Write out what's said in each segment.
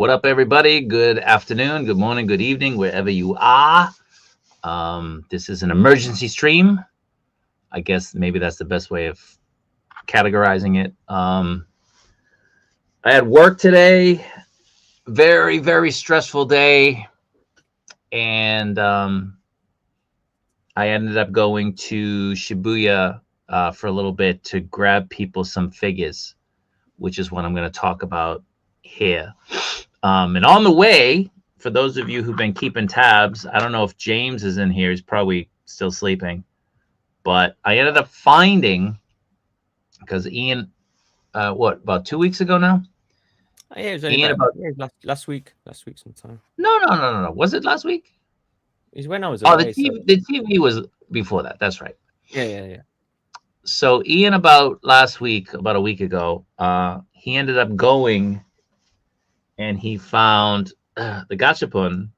What up, everybody? Good afternoon, good morning, good evening, wherever you are. This is an emergency stream. I guess maybe that's the best way of categorizing it. I had work today, very, very stressful day, and I ended up going to Shibuya for a little bit to grab people some figures, which is what I'm going to talk about here. And on the way, for those of you who've been keeping tabs, I don't know if James is in here. He's probably still sleeping. But I ended up finding, because Ian, about 2 weeks ago now? Oh, yeah, it was only last week. Last week sometime. No. Was it last week? It's when I was Oh, away. the TV was before that. That's right. Yeah. So Ian, about a week ago, he ended up going and he found the gachapon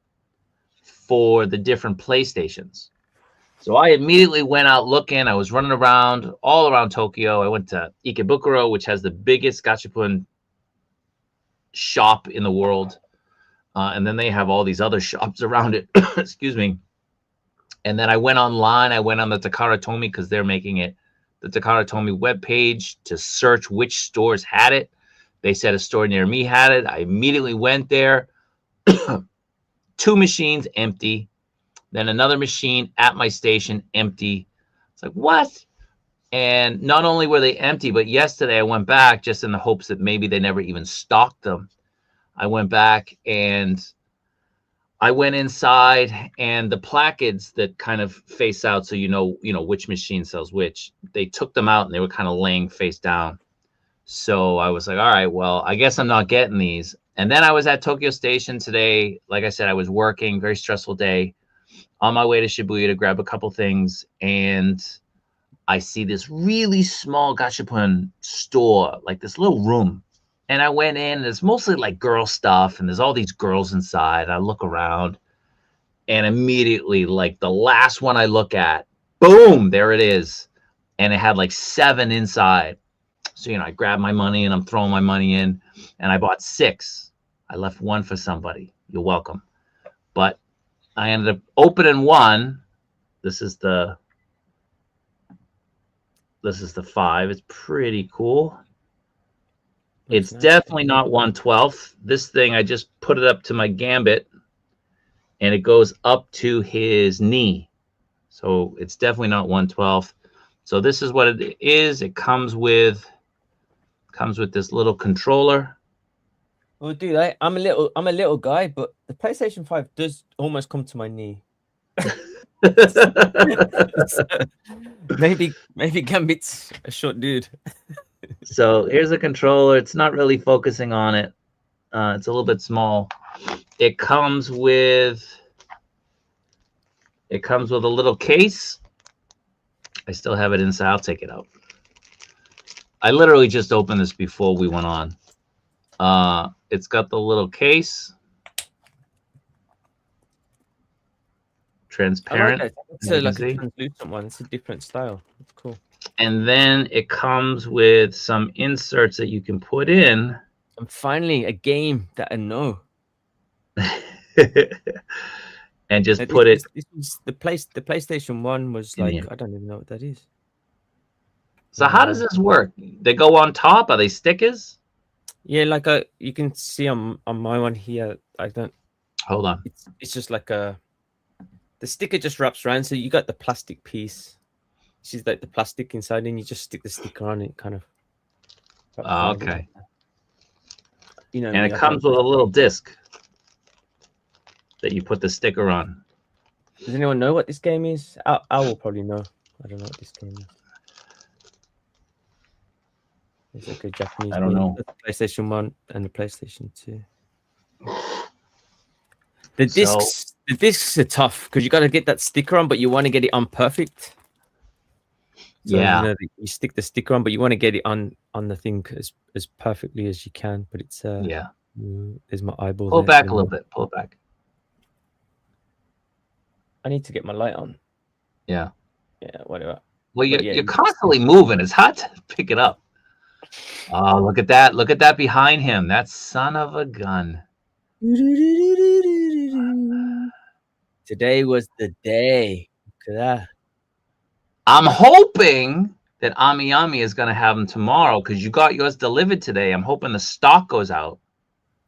for the different PlayStations. So I immediately went out looking. I was running around all around Tokyo. I went to Ikebukuro, which has the biggest gachapon shop in the world. And then they have all these other shops around it. Excuse me. And then I went online. I went on the Takara Tomy because they're making it. The Takara Tomy webpage to search which stores had it. They said a store near me had it. I immediately went there. 2 machines empty. Then another machine at my station empty. It's like, what? And not only were they empty, but yesterday I went back just in the hopes that maybe they never even stocked them. I went back and I went inside, and the placards that kind of face out so you know which machine sells which, they took them out and they were kind of laying face down. So I was like, all right, well, I guess I'm not getting these. And then I was at Tokyo Station today. Like I said, I was working, very stressful day, on my way to Shibuya to grab a couple things. And I see this really small gachapon store, like this little room. And I went in, and it's mostly like girl stuff, and there's all these girls inside. I look around, and immediately, like the last one I look at, boom, there it is. And it had like 7 inside. So, I grabbed my money and I'm throwing my money in, and I bought 6. I left 1 for somebody. You're welcome. But I ended up opening 1. This is the 5. It's pretty cool. It's definitely not 1/12. This thing, I just put it up to my gambit, and it goes up to his knee. So it's definitely not 1/12. So this is what it is. It comes with this little controller. Well, dude, I'm a little guy, but the PlayStation 5 does almost come to my knee. So, maybe Gambit's a short dude. So here's a controller. It's not really focusing on it. It's a little bit small. It comes with a little case. I still have it inside. I'll take it out. I literally just opened this before we went on. It's got the little case. Transparent. I like it. It's like a translucent one. It's a different style. It's cool. And then it comes with some inserts that you can put in. And finally, a game that I know. And just put it. This was the PlayStation 1 was like, I don't even know what that is. So how does this work? They go on top? Are they stickers? Yeah, like you can see on my one here. I don't. Hold on. It's just like the sticker just wraps around. So you got the plastic piece. This is like the plastic inside, and you just stick the sticker on it, kind of. Okay. And it comes with a little disc that you put the sticker on. Does anyone know what this game is? I will probably know. I don't know what this game is. It's like a Japanese. I don't know. The PlayStation 1 and the PlayStation 2. The discs are tough because you got to get that sticker on, but you want to get it on perfect. So, yeah. You stick the sticker on, but you want to get it on the thing as perfectly as you can. But it's yeah. There's my eyeball. Pull it back a little bit. Pull it back. I need to get my light on. Yeah. Yeah. Whatever. Well, you're constantly moving. It's hard to pick it up. Oh, look at that! Look at that behind him. That son of a gun. Today was the day. Look at that. I'm hoping that Ami Ami is going to have them tomorrow because you got yours delivered today. I'm hoping the stock goes out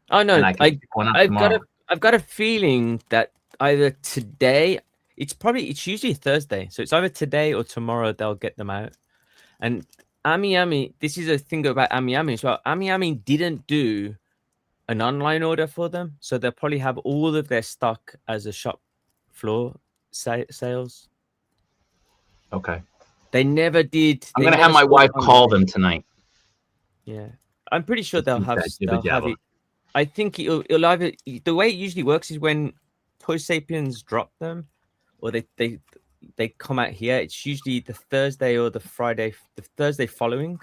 Oh no, and I can pick one up I've got tomorrow. I've got a feeling that either today, it's usually Thursday, so it's either today or tomorrow they'll get them out. And Ami Ami, this is a thing about Ami Ami as well. Ami Ami didn't do an online order for them, so they'll probably have all of their stock as a shop floor sales. Okay. They never did. I'm They going to have never my sold it wife call online. them tonight. Yeah, I'm pretty sure to keep that jibber they'll have jabber. it. I think it'll either, the way it usually works is when Toy Sapiens drop them, or they come out here. It's usually the Thursday or the Thursday following,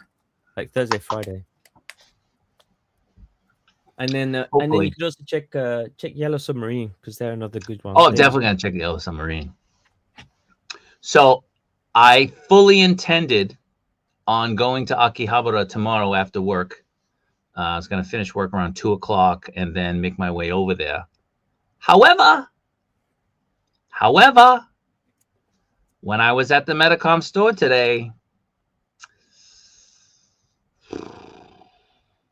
like Thursday, Friday. And then you Hopefully. can also check Yellow Submarine because they're another good one. Oh, They definitely going to check the Yellow Submarine. So I fully intended on going to Akihabara tomorrow after work. I was going to finish work around 2 o'clock and then make my way over there. However, when I was at the Medicom store today,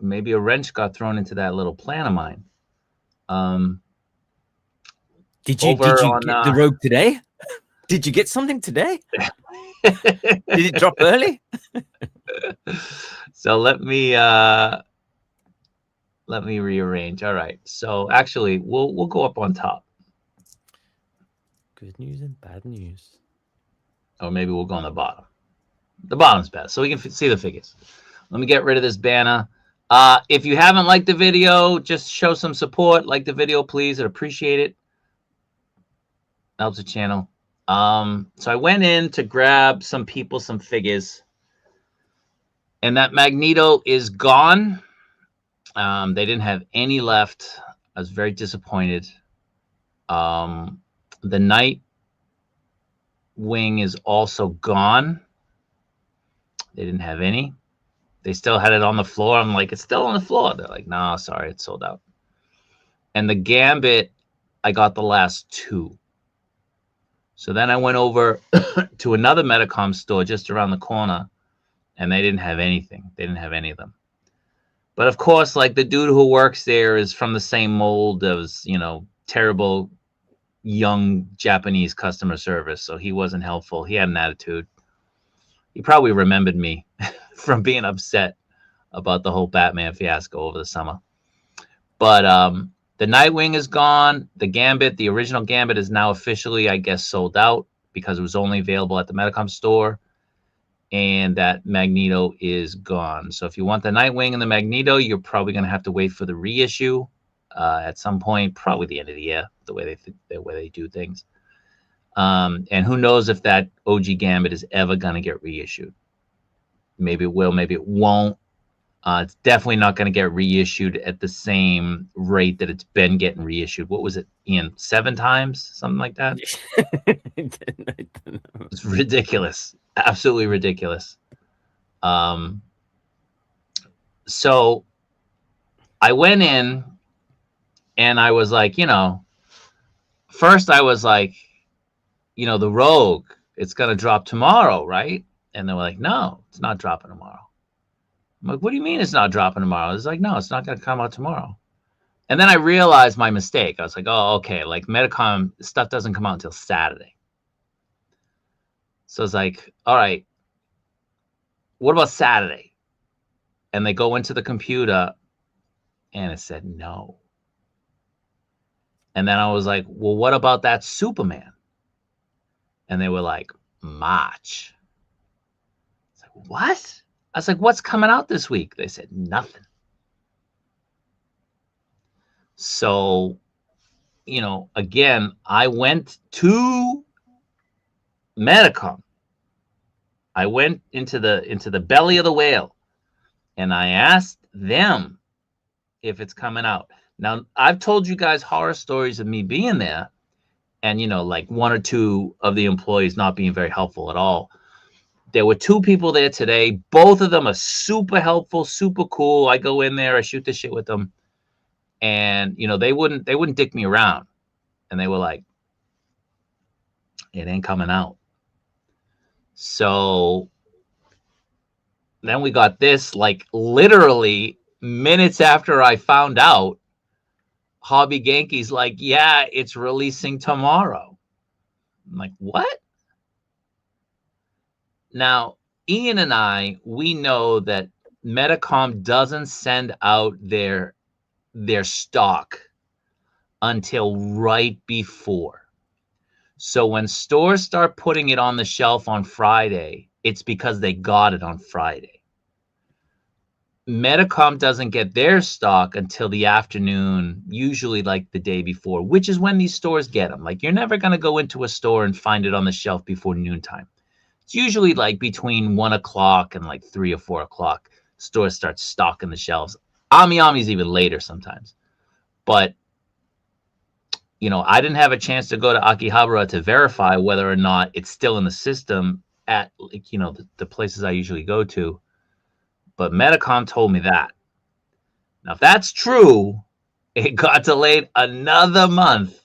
maybe a wrench got thrown into that little plan of mine. Did you get the Rogue today? Did you get something today? Did it drop early? So let me rearrange. All right. So actually, we'll go up on top. Good news and bad news. Or maybe we'll go on the bottom. The bottom's best, so we can see the figures. Let me get rid of this banner. If you haven't liked the video, just show some support. Like the video, please. I'd appreciate it. Helps the channel. So I went in to grab some figures. And that Magneto is gone. They didn't have any left. I was very disappointed. The Night Wing is also gone. They didn't have any. They still had it on the floor. I'm like, it's still on the floor. They're like, no, sorry, it's sold out. And the Gambit, I got the last 2. So then I went over to another Medicom store just around the corner, and they didn't have anything. They didn't have any of them. But of course, like, the dude who works there is from the same mold as, terrible young Japanese customer service. So he wasn't helpful. He had an attitude. He probably remembered me from being upset about the whole Batman fiasco over the summer. But the Nightwing is gone. The Gambit, the original Gambit, is now officially, I guess, sold out because it was only available at the Medicom store. And that Magneto is gone. So if you want the Nightwing and the Magneto, you're probably going to have to wait for the reissue at some point, probably the end of the year, the way they do things. And who knows if that OG Gambit is ever going to get reissued. Maybe it will, maybe it won't. It's definitely not going to get reissued at the same rate that it's been getting reissued. What was it, Ian? 7 times? Something like that? It's ridiculous. Absolutely ridiculous. So I went in and I was like, first I was like, the Rogue, it's going to drop tomorrow, right? And they were like, no, it's not dropping tomorrow. I'm like, what do you mean it's not dropping tomorrow? It's like, no, it's not going to come out tomorrow. And then I realized my mistake. I was like, oh, okay. Like, Medicom stuff doesn't come out until Saturday. So it's like, all right, what about Saturday? And they go into the computer and it said no. And then I was like, well, what about that Superman? And they were like, March. It's like, what? I was like, what's coming out this week? They said nothing. So, again, I went to Medicom. I went into the belly of the whale and I asked them if it's coming out. Now, I've told you guys horror stories of me being there and, like 1 or 2 of the employees not being very helpful at all. There were 2 people there today. Both of them are super helpful, super cool. I go in there, I shoot the shit with them. And they wouldn't dick me around, and they were like, it ain't coming out. So then we got this, like, literally minutes after I found out. Hobby Genki's like, yeah, it's releasing tomorrow. I'm like, what? Now, Ian and I, we know that Medicom doesn't send out their stock until right before. So when stores start putting it on the shelf on Friday, it's because they got it on Friday. Medicom doesn't get their stock until the afternoon, usually like the day before, which is when these stores get them. Like, you're never going to go into a store and find it on the shelf before noontime. It's usually like between 1 o'clock and like 3 or 4 o'clock. Stores start stocking the shelves. Ami's even later sometimes. But, I didn't have a chance to go to Akihabara to verify whether or not it's still in the system at, like, the places I usually go to. But Medicom told me that. Now, if that's true, it got delayed another month.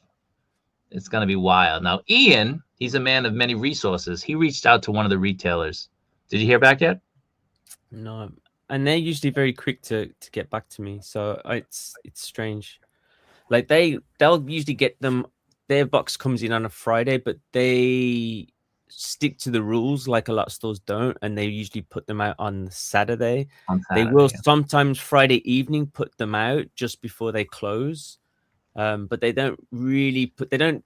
It's going to be wild. Now, Ian, he's a man of many resources. He reached out to one of the retailers. Did you hear back yet? No, and they're usually very quick to get back to me. So it's strange. Like they'll usually get them. Their box comes in on a Friday, but they stick to the rules like a lot of stores don't, and they usually put them out on Saturday. They will sometimes Friday evening put them out just before they close, but they don't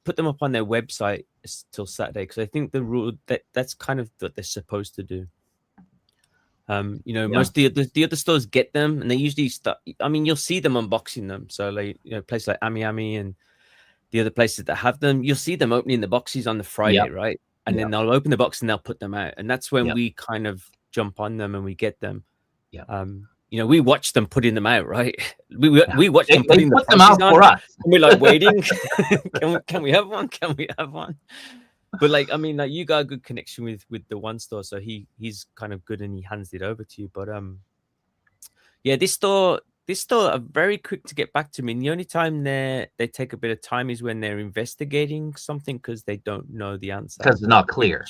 put them up on their website till Saturday, because I think the rule that's kind of what they're supposed to do. Most of the other stores get them, and they usually start. I mean, you'll see them unboxing them. So, like, places like Ami and the other places that have them, you'll see them opening the boxes on the Friday, right? And then they'll open the box and they'll put them out, and that's when we kind of jump on them and we get them. We watch them putting them out, right? We watch them putting put them out for us, and we're like waiting. Can we have one? Can we have one? But like, I mean, like, you got a good connection with the one store, so he's kind of good and he hands it over to you. But this store are very quick to get back to me. And the only time they take a bit of time is when they're investigating something, because they don't know the answer. Because it's not clear.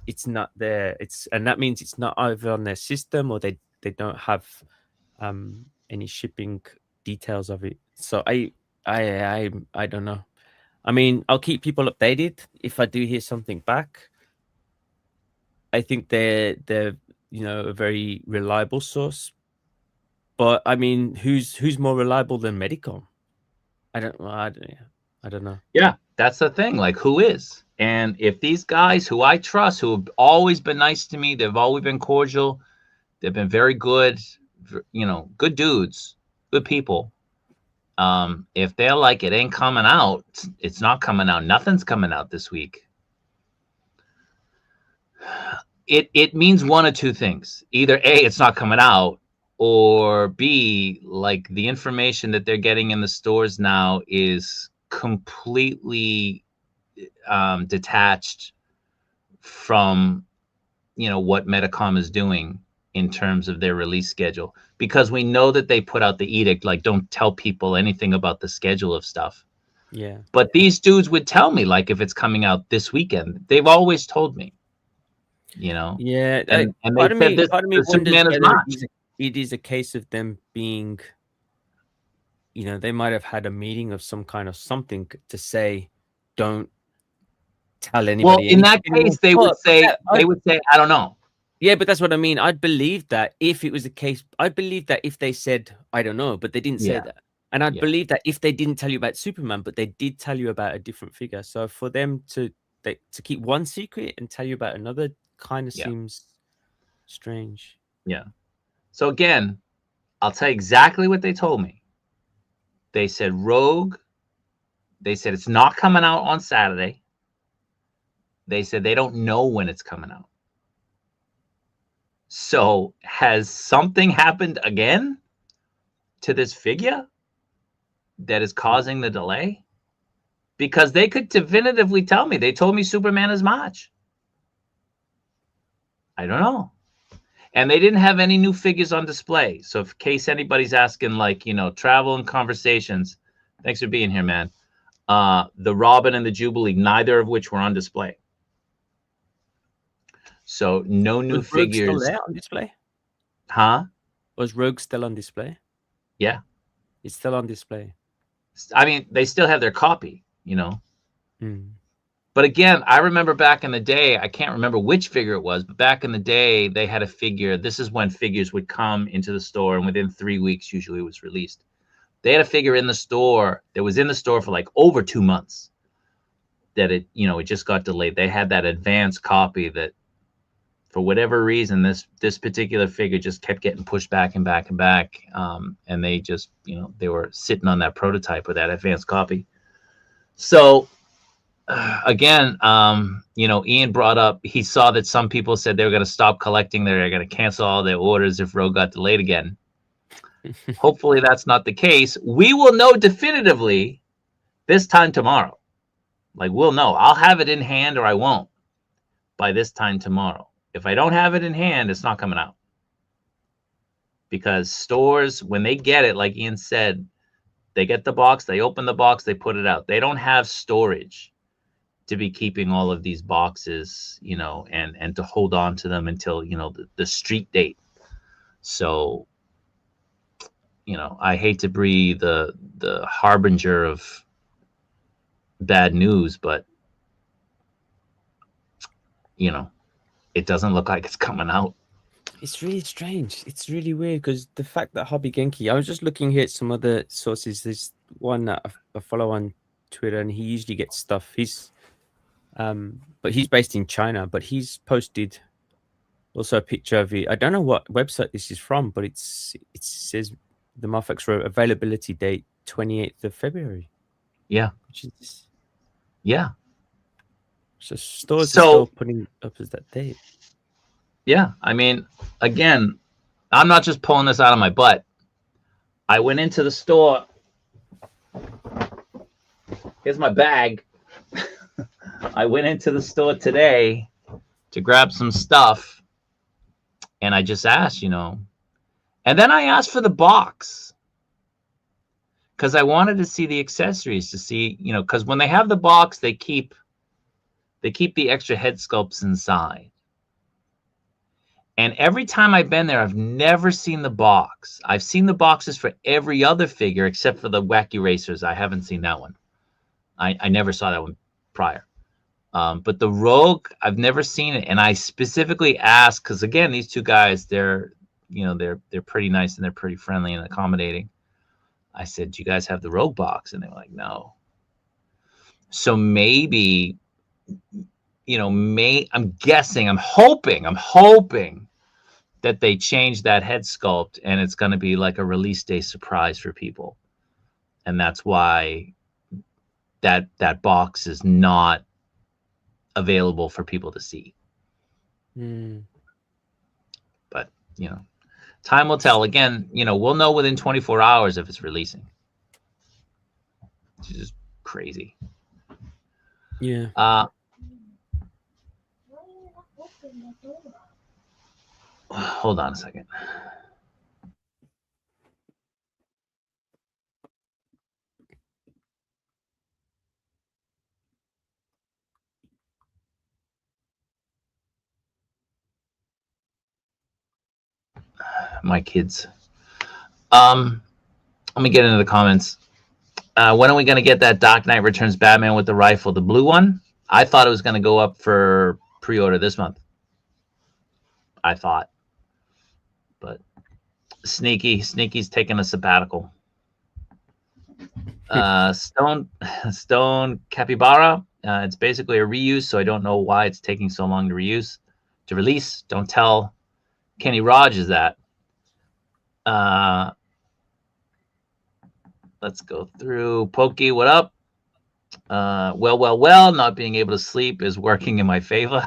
It's not there. And that means it's not either on their system, or they don't have any shipping details of it. So I don't know. I mean, I'll keep people updated if I do hear something back. I think they're a very reliable source. But I mean, who's more reliable than Medicom? I don't know. Yeah, that's the thing. Like, who is? And if these guys who I trust, who have always been nice to me, they've always been cordial, they've been very good, good dudes, good people. If they're like, it ain't coming out, it's not coming out, nothing's coming out this week, it means one of two things. Either A, it's not coming out, or B, like, the information that they're getting in the stores now is completely detached from what Medicom is doing in terms of their release schedule, because we know that they put out the edict, like, don't tell people anything about the schedule of stuff. Yeah. But these dudes would tell me, like, if it's coming out this weekend. They've always told me, Yeah. And part of me wonders whether it is a case of them being, they might have had a meeting of some kind of something to say, don't tell anybody. Well, in that case, they would say, I don't know. Yeah, but that's what I mean. I'd believe that if it was the case. I'd believe that if they said, I don't know, but they didn't say that. And I'd believe that if they didn't tell you about Superman, but they did tell you about a different figure. So for them to keep one secret and tell you about another kind of seems strange. Yeah. So again, I'll tell you exactly what they told me. They said Rogue. They said it's not coming out on Saturday. They said they don't know when it's coming out. So has something happened again to this figure that is causing the delay? Because they could definitively tell me. They told me Superman is March. I don't know. And they didn't have any new figures on display. So, in case anybody's asking, like, travel and conversations, thanks for being here, man. The Robin and the Jubilee, neither of which were on display. So, no new Was Rogue still figures. there on display? Huh? Was Rogue still on display? Yeah. It's still on display. I mean, they still have their copy, Hmm. But again, I remember back in the day, I can't remember which figure it was, but back in the day, they had a figure. This is when figures would come into the store, and within 3 weeks, usually it was released. They had a figure in the store that was in the store for like over 2 months that it just got delayed. They had that advanced copy that, for whatever reason, this particular figure just kept getting pushed back and back and back. And they just, they were sitting on that prototype or that advanced copy. So, again, Ian brought up, he saw that some people said they were going to stop collecting. They're going to cancel all their orders if Rogue got delayed again. Hopefully that's not the case. We will know definitively this time tomorrow. Like, we'll know. I'll have it in hand or I won't by this time tomorrow. If I don't have it in hand, it's not coming out. Because stores, when they get it, like Ian said, they get the box, they open the box, they put it out. They don't have storage to be keeping all of these boxes, and to hold on to them until, the street date. So, I hate to be the harbinger of bad news, but, it doesn't look like it's coming out. It's really strange. It's really weird because the fact that Hobby Genki, I was just looking here at some other sources. There's one that I follow on Twitter, and he usually gets stuff. But he's based in China, but he's posted also a picture of it. I don't know what website this is from, but it says the Mafex Rogue availability date 28th of February. Yeah. Which is, yeah. So stores are still putting up as that date. Yeah. I mean, again, I'm not just pulling this out of my butt. I went into the store. Here's my bag. I went into the store today to grab some stuff, and I just asked, and then I asked for the box because I wanted to see the accessories, to see, because when they have the box, they keep the extra head sculpts inside. And every time I've been there, I've never seen the box. I've seen the boxes for every other figure except for the Wacky Racers. I haven't seen that one. I never saw that one prior. But the Rogue, I've never seen it. And I specifically asked, because again, these two guys, they're pretty nice and they're pretty friendly and accommodating. I said, do you guys have the Rogue box? And they were like, no. So maybe, I'm guessing, I'm hoping that they change that head sculpt and it's going to be like a release day surprise for people. And that's why that box is not available for people to see. But, time will tell. Again, we'll know within 24 hours if it's releasing. It's just crazy. Yeah. Hold on a second. My kids. Let me get into the comments. When are we going to get that Dark Knight Returns Batman with the rifle, the blue one? I thought it was going to go up for pre-order this month. I thought. But Sneaky's taking a sabbatical. Stone Capybara. It's basically a reuse, so I don't know why it's taking so long to release. Don't tell Kenny Rogers that. Let's go through. Pokey, what up? Well. Not being able to sleep is working in my favor.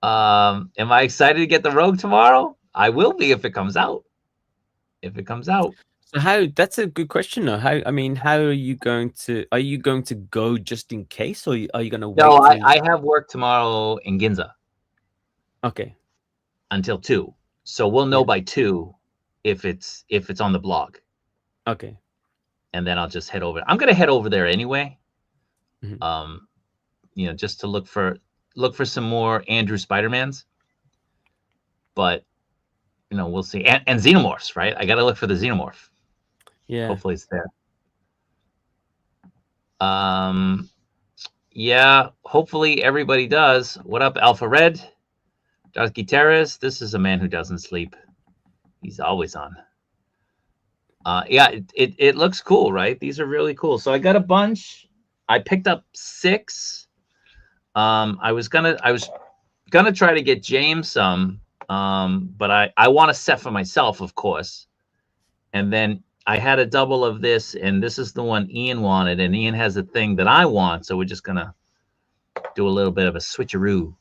Am I excited to get the Rogue tomorrow? I will be if it comes out. So that's a good question though. How are you going to go just in case, or are you going to wait? No, I have work tomorrow in Ginza. Okay. until 2. So we'll know Yeah. by 2 if it's on the blog. Okay. And then I'll just head over. I'm gonna head over there anyway. Mhm. Just to look for some more Andrew Spider-Mans. But we'll see. And Xenomorphs, right? I gotta look for the Xenomorph. Yeah. Hopefully it's there. Yeah, hopefully everybody does. What up, Alpha Red? Darth Gutierrez. This is a man who doesn't sleep. He's always on. Yeah, it looks cool, right? These are really cool. So I got a bunch. I picked up 6. I was gonna try to get James some, but I want a set for myself, of course. And then I had a double of this, and this is the one Ian wanted, and Ian has a thing that I want, so we're just gonna do a little bit of a switcheroo.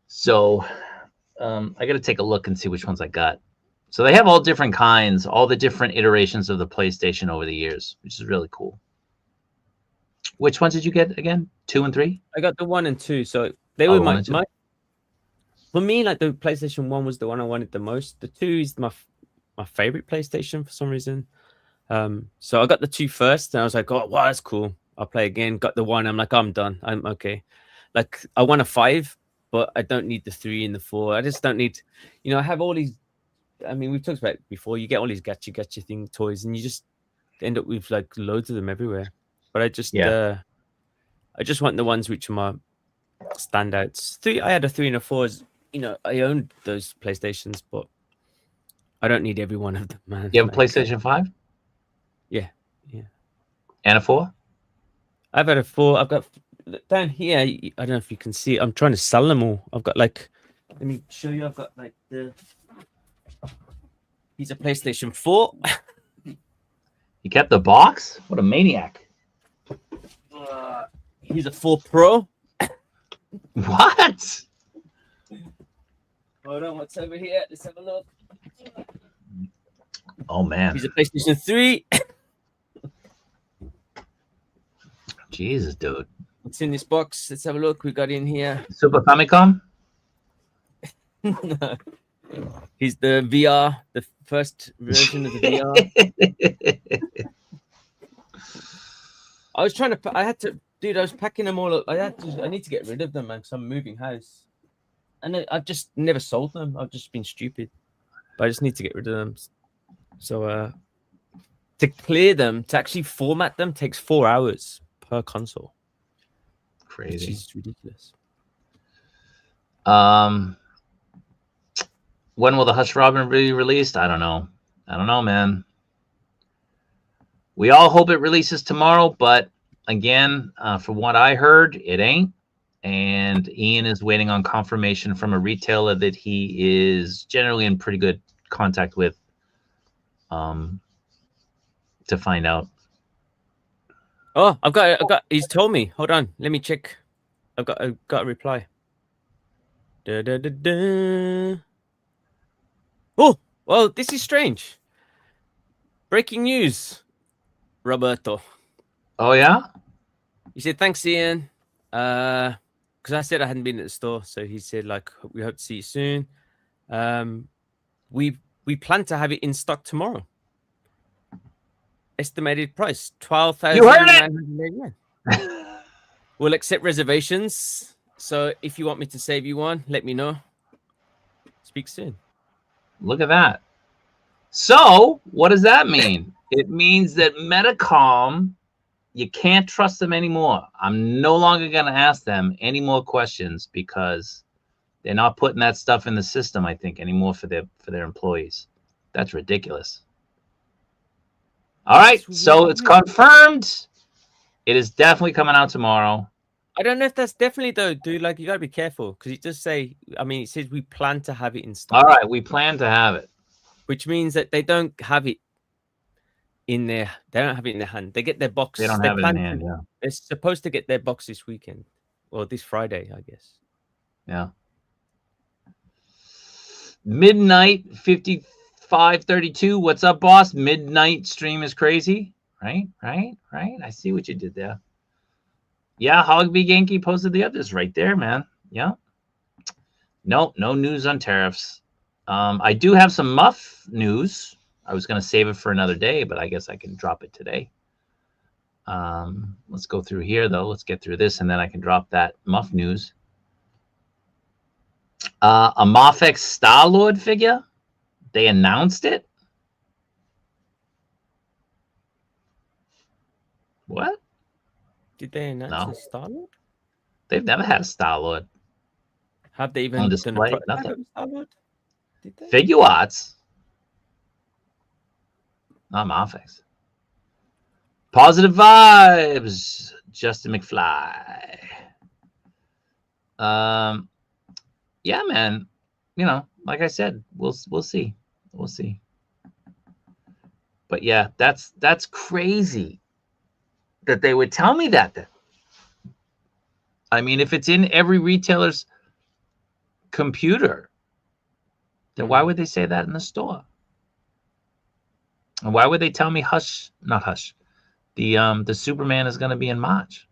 So I got to take a look and see which ones I got. So they have all different kinds, all the different iterations of the PlayStation over the years, which is really cool. Which ones did you get again? 2 and 3? I got the 1 and 2. So they were the 1 my and 2. for me, like the PlayStation 1 was the one I wanted the most. The 2 is my favorite PlayStation for some reason. So I got the 2 first, and I was like, oh wow, that's cool. I'll play again. Got the 1. I'm like, I'm done. I'm okay. Like I want a 5, but I don't need the 3 and the 4. I just don't need, I have all these. I mean, we've talked about it before. You get all these gacha thing toys, and you just end up with like loads of them everywhere. But I just want the ones which are my standouts. 3. I had a 3 and a 4. I owned those PlayStations, but I don't need every one of them, man. You have a PlayStation 5? Yeah. And a 4? I've had a 4. I've got down here. I don't know if you can see it. I'm trying to sell them all. I've got like, let me show you. I've got like he's a PlayStation 4. You kept the box? What a maniac. He's a 4 Pro. What? Hold on, what's over here? Let's have a look. Oh, man. He's a PlayStation 3. Jesus, dude. What's in this box? Let's have a look. We got in here. Super Famicom? No. He's the VR, the first version of the VR. I was trying to. I was packing them all up. I need to get rid of them, man, because I'm moving house, and I've just never sold them. I've just been stupid, but I just need to get rid of them. So, to clear them, to actually format them, takes 4 hours per console. Crazy. Which is ridiculous. When will the Hush Robin be released? I don't know. Man. We all hope it releases tomorrow, but again, from what I heard, it ain't. And Ian is waiting on confirmation from a retailer that he is generally in pretty good contact with, to find out. Oh, I've got. He's told me. Hold on, let me check. I've got a reply. Oh, well, this is strange. Breaking news, Roberto. Oh yeah. He said thanks, Ian. Because I said I hadn't been at the store, so he said like we hope to see you soon. We plan to have it in stock tomorrow. Estimated price 12,989. We'll accept reservations. So if you want me to save you one, let me know. Speak soon. Look at that. So what does that mean? It means that Metacom, you can't trust them anymore. I'm no longer going to ask them any more questions because they're not putting that stuff in the system, I think, anymore for their employees. That's ridiculous. All right, so it's confirmed. It is definitely coming out tomorrow. I don't know if that's definitely though, dude. Like you gotta be careful because it does say. I mean, it says we plan to have it in stock. All right, we plan to have it, which means that they don't have it in their. They don't have it in their hand. They get their box. They don't have it in hand. Yeah, they're supposed to get their box this weekend or this Friday, I guess. Yeah. Midnight 55:32. What's up, boss? Midnight stream is crazy. Right. I see what you did there. Yeah, Hogby Genki posted the others right there, man. Yeah. No news on tariffs. I do have some Muff news. I was going to save it for another day, but I guess I can drop it today. Let's go through here, though. Let's get through this, and then I can drop that Muff news. A Mafex Star-Lord figure. They announced it. What? Did they announce No. a Star-Lord? They've never had a Star-Lord. Have they even On done a display? prototype Nothing. of Star-Lord? Did they? Figure arts. Not Mafex. Positive vibes. Justin McFly. Yeah, man. You know, like I said, we'll see. We'll see. But yeah, that's crazy that they would tell me that then. I mean, if it's in every retailer's computer, then why would they say that in the store? And why would they tell me not hush? The Superman is going to be in March,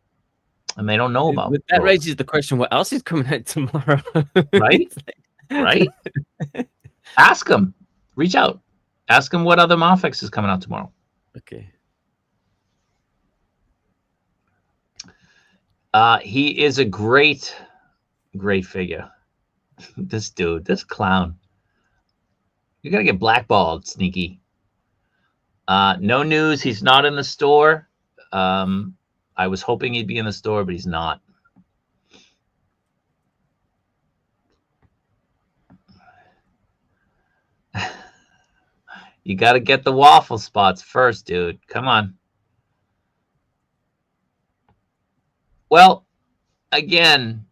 and they don't know about But that Rogue. raises the question: what else is coming out tomorrow? Right? Right? Ask them. Reach out. Ask them what other Mafex is coming out tomorrow. Okay. He is a great figure. This dude, this clown. You gotta get blackballed, Sneaky. No news. He's not in the store. I was hoping he'd be in the store, but he's not. You got to get the waffle spots first, dude. Come on. Well, again,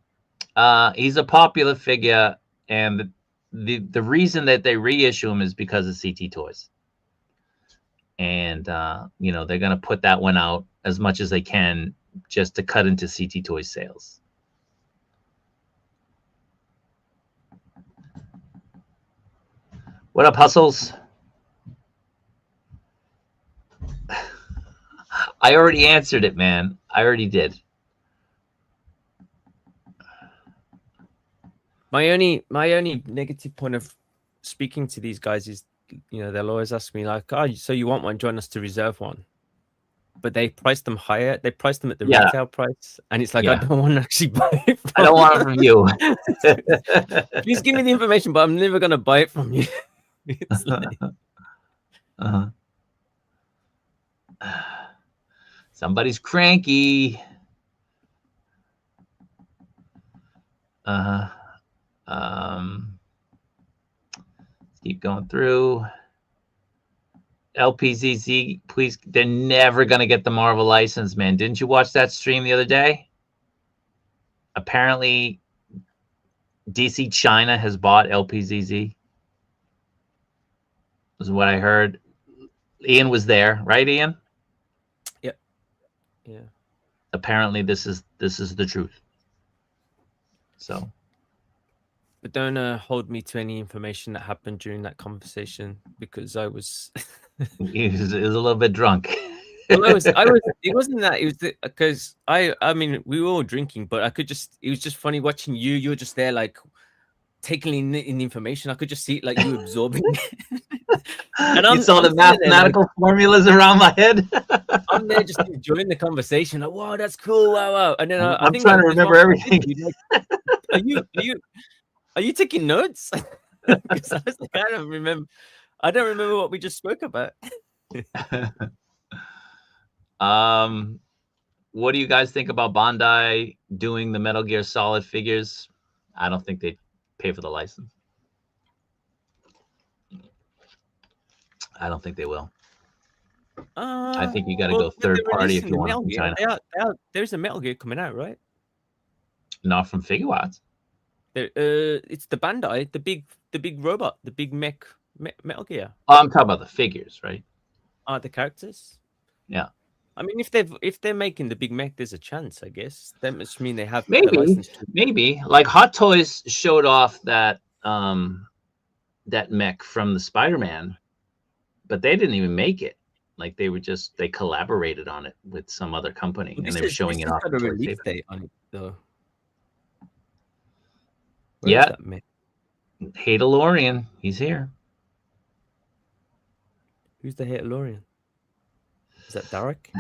he's a popular figure, and the reason that they reissue him is because of CT Toys. And you know, they're gonna put that one out as much as they can just to cut into CT Toys sales. What up, Hustles? I already answered it, man. I already did. My only negative point of speaking to these guys is, you know, they'll always ask me like, "Oh, so you want one? Join us to reserve one." But they price them higher. They price them at the retail price, and it's like I don't want to actually buy it. I don't want it from you. Please give me the information, but I'm never gonna buy it from you. It's like... Somebody's cranky. Let's keep going through. LPZZ, please. They're never gonna get the Marvel license, man. Didn't you watch that stream the other day? Apparently, DC China has bought LPZZ. Is what I heard. Ian was there, right, Ian? Yep. Yeah. Apparently, this is the truth. So. But don't hold me to any information that happened during that conversation, because I was he was a little bit drunk. Well, I was. It wasn't that. It was because I mean, we were all drinking, but I could just. It was just funny watching you. You were just there, like taking in the information. I could just see it, like you absorbing. And you saw the mathematical formulas around my head. I'm there just enjoying the conversation. Like, wow, that's cool. Wow. And then I'm trying to remember everything. Are you taking notes? Because I was like, I don't remember what we just spoke about. What do you guys think about Bandai doing the Metal Gear Solid figures? I don't think they pay for the license. I don't think they will. I think you got to go third party if you want from China. There's a Metal Gear coming out, right? Not from Figure Arts. It's the Bandai, the big robot, the big mech Metal Gear. Oh, I'm talking about the figures, right? The characters. Yeah. I mean, if they're making the big mech, there's a chance, I guess. That must mean they have maybe like Hot Toys showed off that that mech from the Spider-Man, but they didn't even make it. Like they collaborated on it with some other company, and they were showing it off. Got a release date on it though. Where is Yeah, that man? Hadelorian, he's here. Who's the Hatalorian? Is that Derek?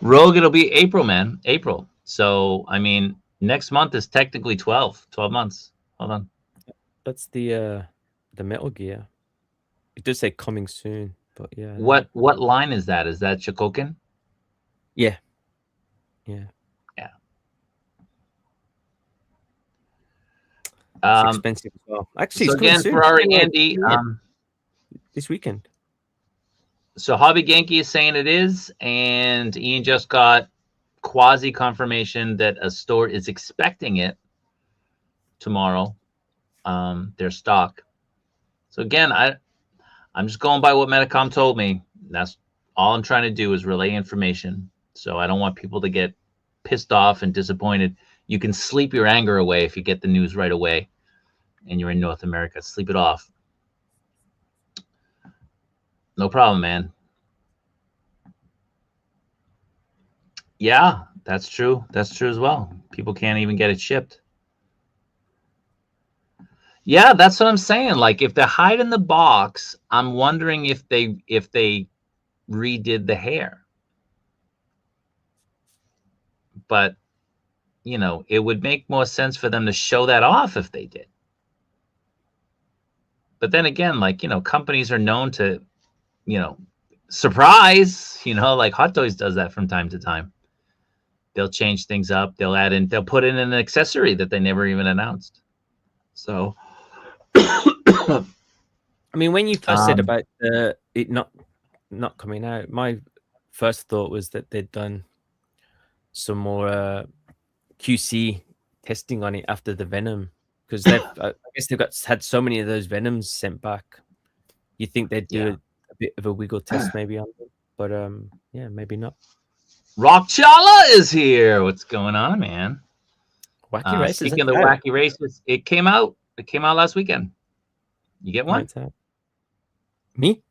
Rogue, it'll be April, man. April. So, I mean, next month is technically 12 months. Hold on. That's the Metal Gear. It does say coming soon, but yeah. I don't know. What line is that? Is that Shikoken? Yeah. Yeah. Yeah. It's expensive as well. Actually, So it's coming again, soon. Ferrari Yeah, Andy. this weekend. So Hobby Genki is saying it is, and Ian just got quasi confirmation that a store is expecting it tomorrow. Their stock. So again, I'm just going by what Metacom told me. That's all I'm trying to do is relay information. So I don't want people to get pissed off and disappointed. You can sleep your anger away if you get the news right away and you're in North America. Sleep it off. No problem, man. Yeah, that's true. That's true as well. People can't even get it shipped. Yeah, that's what I'm saying. Like if they're hiding the box, I'm wondering if they redid the hair. But you know, it would make more sense for them to show that off if they did. But then again, like, you know, companies are known to, you know, surprise, you know, like Hot Toys does that from time to time. They'll change things up. They'll put in an accessory that they never even announced. So, I mean, when you first said about it not coming out, my first thought was that they'd done some more QC testing on it after the Venom, because I guess they've had so many of those Venoms sent back. You think they'd do a bit of a wiggle test maybe on them, but yeah, maybe not. Rock Chala is here. What's going on, man? Wacky Races. Speaking of the Wacky Races, it came out. It came out last weekend. You get one? Me?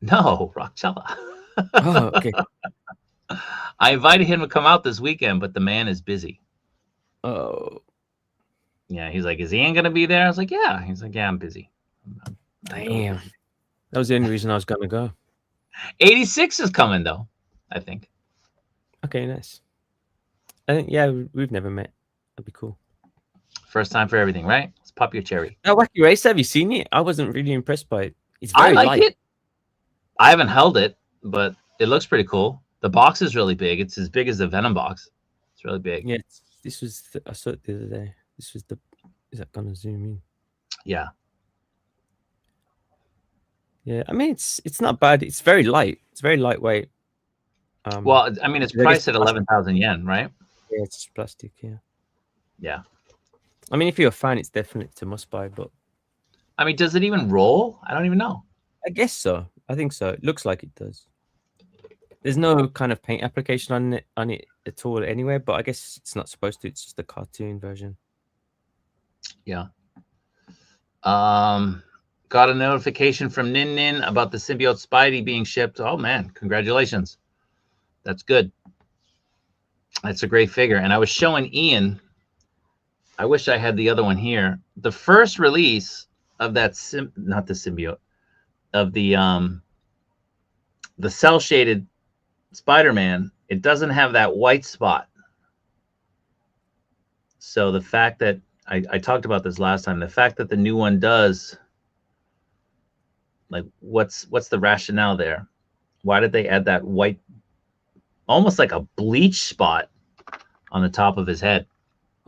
No, Rock Chala. Oh, okay. I invited him to come out this weekend, but the man is busy. Oh. Yeah, he's like, is Ian going to be there? I was like, yeah. He's like, yeah, I'm busy. Damn. That was the only reason I was going to go. 86 is coming, though, I think. Okay, nice. I think, yeah, we've never met. That'd be cool. First time for everything, right? Let's pop your cherry. That Wacky Race, have you seen it? I wasn't really impressed by it. It's I very like light. it. I haven't held it, but it looks pretty cool. The box is really big. It's as big as the Venom box. It's really big. Yeah, this was I saw it the other day. This was the. Is that gonna zoom in? Yeah. Yeah, I mean it's not bad. It's very light. It's very lightweight. Well, I mean, it's priced at 11,000 yen, right? Yeah, it's plastic. Yeah. Yeah. I mean, if you're a fan, it's definitely a must buy. But I mean, does it even roll? I don't even know. I guess so. I think so. It looks like it does. There's no kind of paint application on it at all anywhere, but I guess it's not supposed to. It's just a cartoon version. Yeah. Got a notification from Nin Nin about the Symbiote Spidey being shipped. Oh man, congratulations. That's good. That's a great figure. And I was showing Ian, I wish I had the other one here. The first release of that not the symbiote, of the cell shaded Spider-Man, it doesn't have that white spot. So the fact that I talked about this last time, the fact that the new one does, like, what's the rationale there? Why did they add that white, almost like a bleach spot on the top of his head?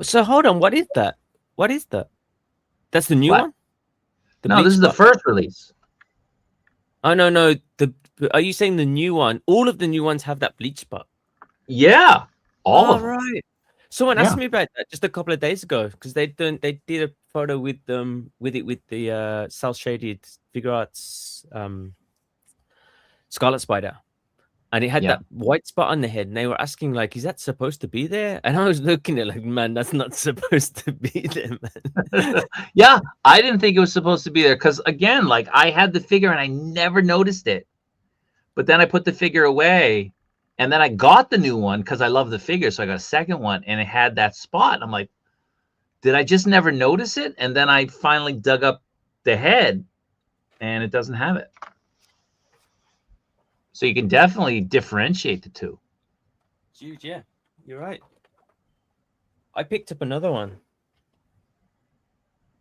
So hold on, what is that? What is that? That's the new one? No, this is the first release. Oh no. Are you saying the new one? All of the new ones have that bleach spot. Yeah, all of them. Right. Someone asked me about that just a couple of days ago because they did a photo with the cell shaded figure arts Scarlet Spider, and it had that white spot on the head, and they were asking like, "Is that supposed to be there?" And I was looking at it like, "Man, that's not supposed to be there, man." Yeah, I didn't think it was supposed to be there because, again, like, I had the figure and I never noticed it, but then I put the figure away. And then I got the new one because I love the figure. So I got a second one and it had that spot. I'm like, did I just never notice it? And then I finally dug up the head, and it doesn't have it. So you can definitely differentiate the two. It's huge, yeah. You're right. I picked up another one.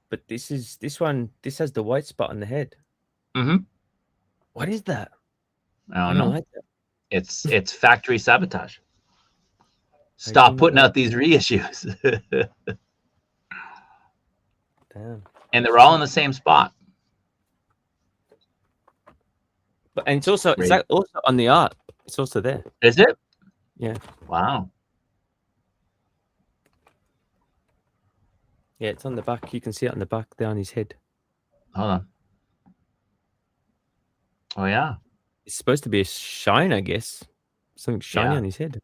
But this has the white spot on the head. Mm-hmm. What is that? I don't know. like that. It's factory sabotage. Stop putting out these reissues. Damn. And they're all in the same spot. But and it's also on the art. It's also there. Is it? Yeah. Wow. Yeah, it's on the back. You can see it on the back there on his head. Hold on. Oh yeah. It's supposed to be a shine, I guess. Something shiny on his head.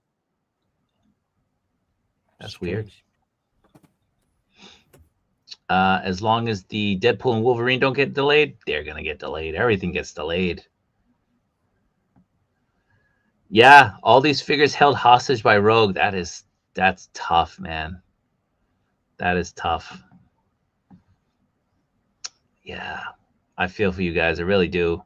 That's weird. As long as the Deadpool and Wolverine don't get delayed, they're gonna get delayed. Everything gets delayed. Yeah, all these figures held hostage by Rogue. That's tough, man. That is tough. Yeah, I feel for you guys. I really do.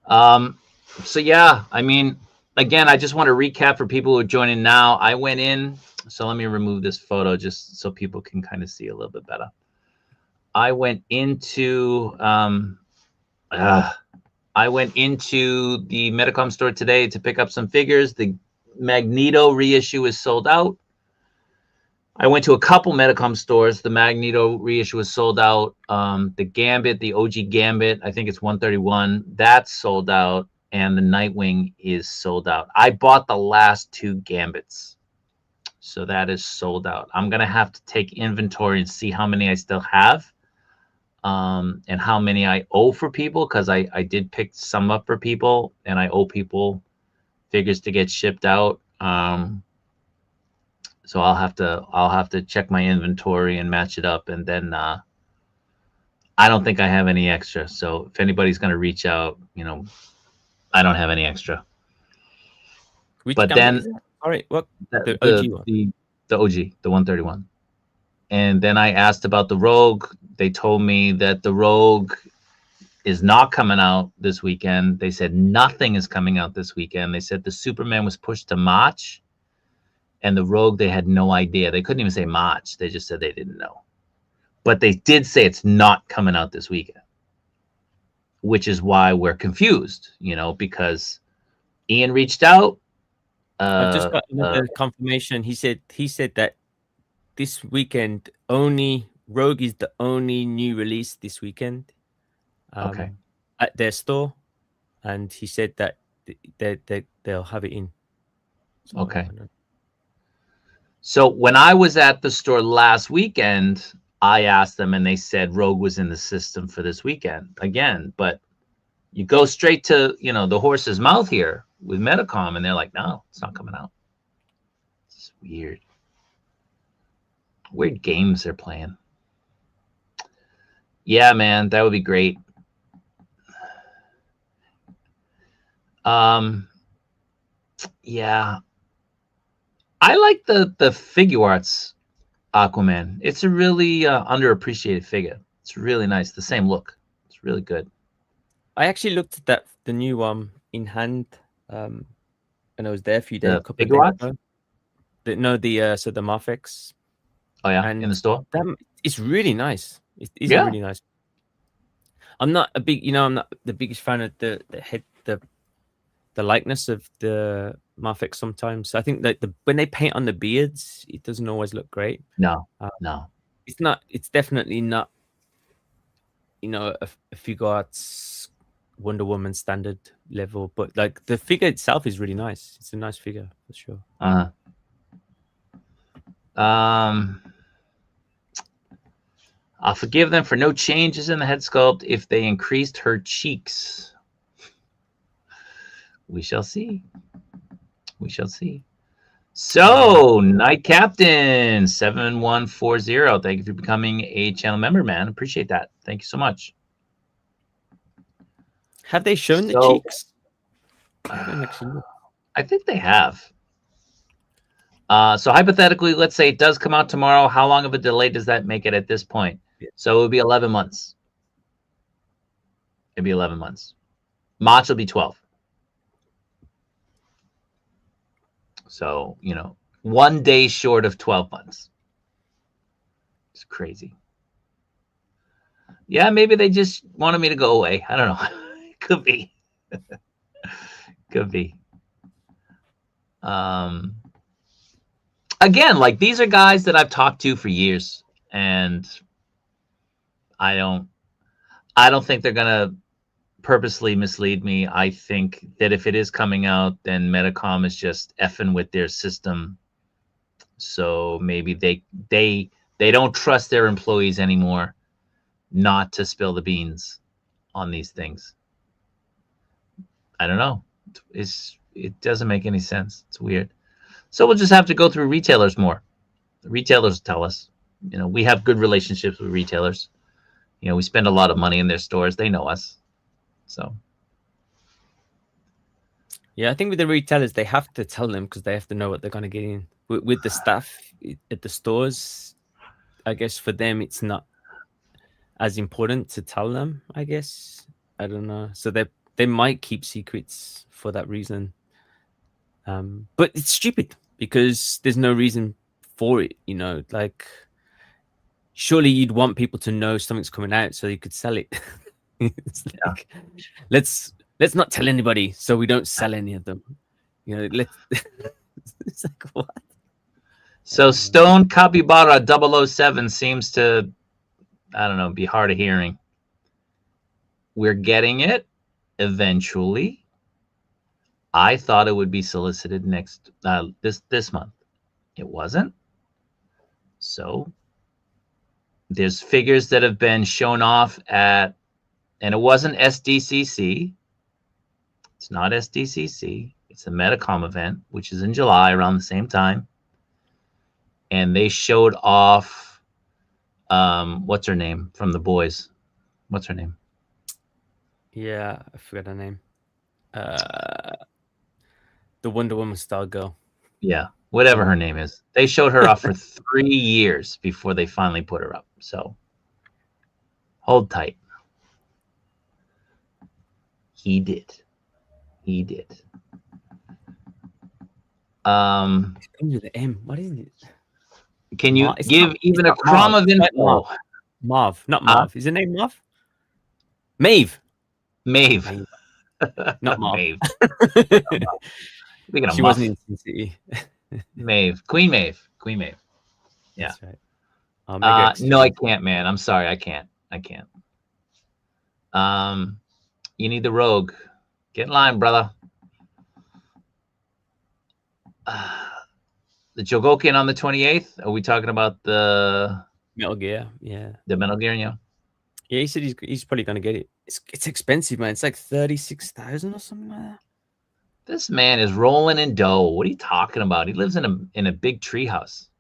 So yeah, I mean, again, I just want to recap for people who are joining now. I went in, so let me remove this photo just so people can kind of see a little bit better. I went into the Medicom store today to pick up some figures. The Magneto reissue is sold out. I went to a couple Medicom stores. The Magneto reissue is sold out. The Gambit, the OG Gambit, I think it's 131. That's sold out. And the Nightwing is sold out. I bought the last two Gambits. So that is sold out. I'm going to have to take inventory and see how many I still have. And how many I owe for people, because I did pick some up for people, and I owe people figures to get shipped out. So I'll have to check my inventory and match it up, and then I don't think I have any extra. So if anybody's gonna reach out, I don't have any extra. But then, all right, what the OG one? The OG, the 131. And then I asked about the Rogue. They told me that the Rogue is not coming out this weekend. They said nothing is coming out this weekend. They said the Superman was pushed to March, and the Rogue, they had no idea. They couldn't even say March. They just said they didn't know. But they did say it's not coming out this weekend, which is why we're confused, because Ian reached out. I've just got another confirmation. He said that this weekend only Rogue is the only new release this weekend. Okay. At their store, and he said that they'll have it in. So, okay. So when I was at the store last weekend, I asked them, and they said Rogue was in the system for this weekend again. But you go straight to the horse's mouth here with Medicom, and they're like, no, it's not coming out. It's weird. Weird games they're playing. Yeah, man, that would be great. Yeah, I like the figure arts Aquaman. It's a really underappreciated figure. It's really nice. The same look. It's really good. I actually looked at the new one in hand, and I was there a few days. The figure arts? So the Mafex. Oh yeah, and in the store. It's really nice. It is really nice. I'm not the biggest fan of the head, the likeness of the Mafex sometimes. I think that when they paint on the beards, it doesn't always look great. No. It's not. It's definitely not. A figure arts Wonder Woman standard level, but like the figure itself is really nice. It's a nice figure for sure. I'll forgive them for no changes in the head sculpt if they increased her cheeks. We shall see. We shall see. So, Night Captain 7140. Thank you for becoming a channel member, man. Appreciate that. Thank you so much. Have they shown the cheeks? I haven't actually looked. I think they have. So hypothetically, let's say it does come out tomorrow. How long of a delay does that make it at this point? Yeah. So it would be 11 months. It'd be 11 months. March will be 12. So, 1 day short of 12 months. It's crazy. Yeah, maybe they just wanted me to go away. I don't know. Could be. Could be. Again, like, these are guys that I've talked to for years, and I don't think they're gonna purposely mislead me. I think that if it is coming out, then Medicom is just effing with their system. So maybe they don't trust their employees anymore not to spill the beans on these things. I don't know. It doesn't make any sense. It's weird. So we'll just have to go through retailers more. The retailers tell us. We have good relationships with retailers. We spend a lot of money in their stores. They know us. So. Yeah, I think with the retailers, they have to tell them because they have to know what they're going to get in. With the staff at the stores, I guess for them, it's not as important to tell them, I guess. I don't know. So they might keep secrets for that reason. But it's stupid because there's no reason for it, like surely you'd want people to know something's coming out so you could sell it. It's like, let's not tell anybody so we don't sell any of them. Let's it's like what? So Stone Capybara 007 seems to, I don't know, be hard of hearing. We're getting it eventually. I thought it would be solicited this month. It wasn't. So there's figures that have been shown off at, and it wasn't SDCC. It's not SDCC. It's a Medicom event, which is in July around the same time. And they showed off, what's her name from The Boys? What's her name? Yeah, I forgot her name. The Wonder Woman style girl. Yeah, whatever her name is. They showed her off for 3 years before they finally put her up. So hold tight. He did. The M. What is it? Can you give even a crumb of info? Marv, not Marv. Is her name Marv? Maeve. Maeve. Not Marv. Maeve. She wasn't in Sin City. Maeve. Queen Maeve. Yeah. That's right. No, I can't, man. I'm sorry. I can't. You need the Rogue. Get in line, brother. The Chogokin on the 28th. Are we talking about the Metal Gear? Yeah. The Metal Gear, yeah. Yeah, he said he's probably gonna get it. It's expensive, man. It's like 36,000 or something like that. This man is rolling in dough. What are you talking about? He lives in a big tree house.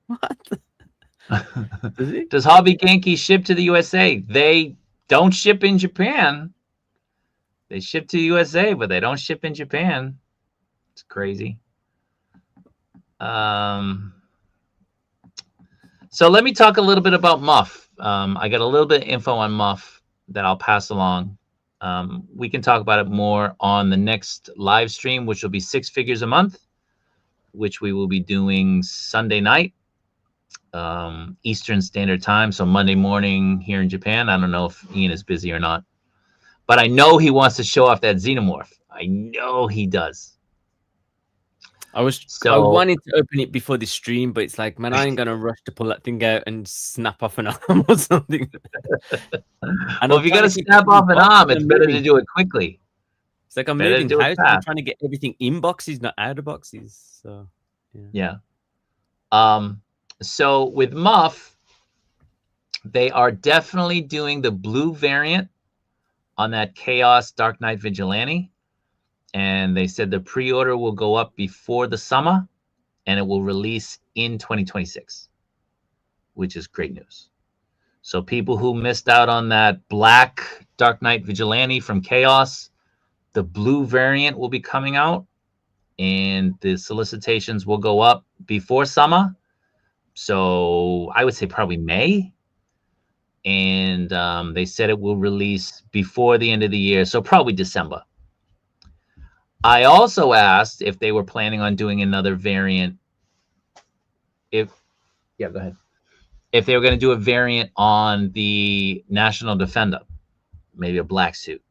What? Does Hobby Genki ship to the USA? They don't ship in Japan. They ship to the USA, but they don't ship in Japan. It's crazy. So let me talk a little bit about Muff. I got a little bit of info on Muff that I'll pass along. We can talk about it more on the next live stream, which will be 6 Figures a Month, which we will be doing Sunday night, Eastern Standard Time. So Monday morning here in Japan. I don't know if Ian is busy or not, but I know he wants to show off that Xenomorph. I know he does. I wanted to open it before the stream, but it's like, man, I ain't gonna rush to pull that thing out and snap off an arm or something. Well, if you gotta snap off an arm, it's better to do it quickly. It's like I'm moving house. I'm trying to get everything in boxes, not out of boxes. So yeah. So with Muff, they are definitely doing the blue variant on that Chaos Dark Knight Vigilante. And they said the pre-order will go up before the summer and it will release in 2026, which is great news. So people who missed out on that black Dark Knight Vigilante from Chaos, the blue variant will be coming out and the solicitations will go up before summer. So I would say probably May. And they said it will release before the end of the year, so probably December. I also asked if they were planning on doing another variant. Go ahead. If they were going to do a variant on the National Defender, maybe a black suit.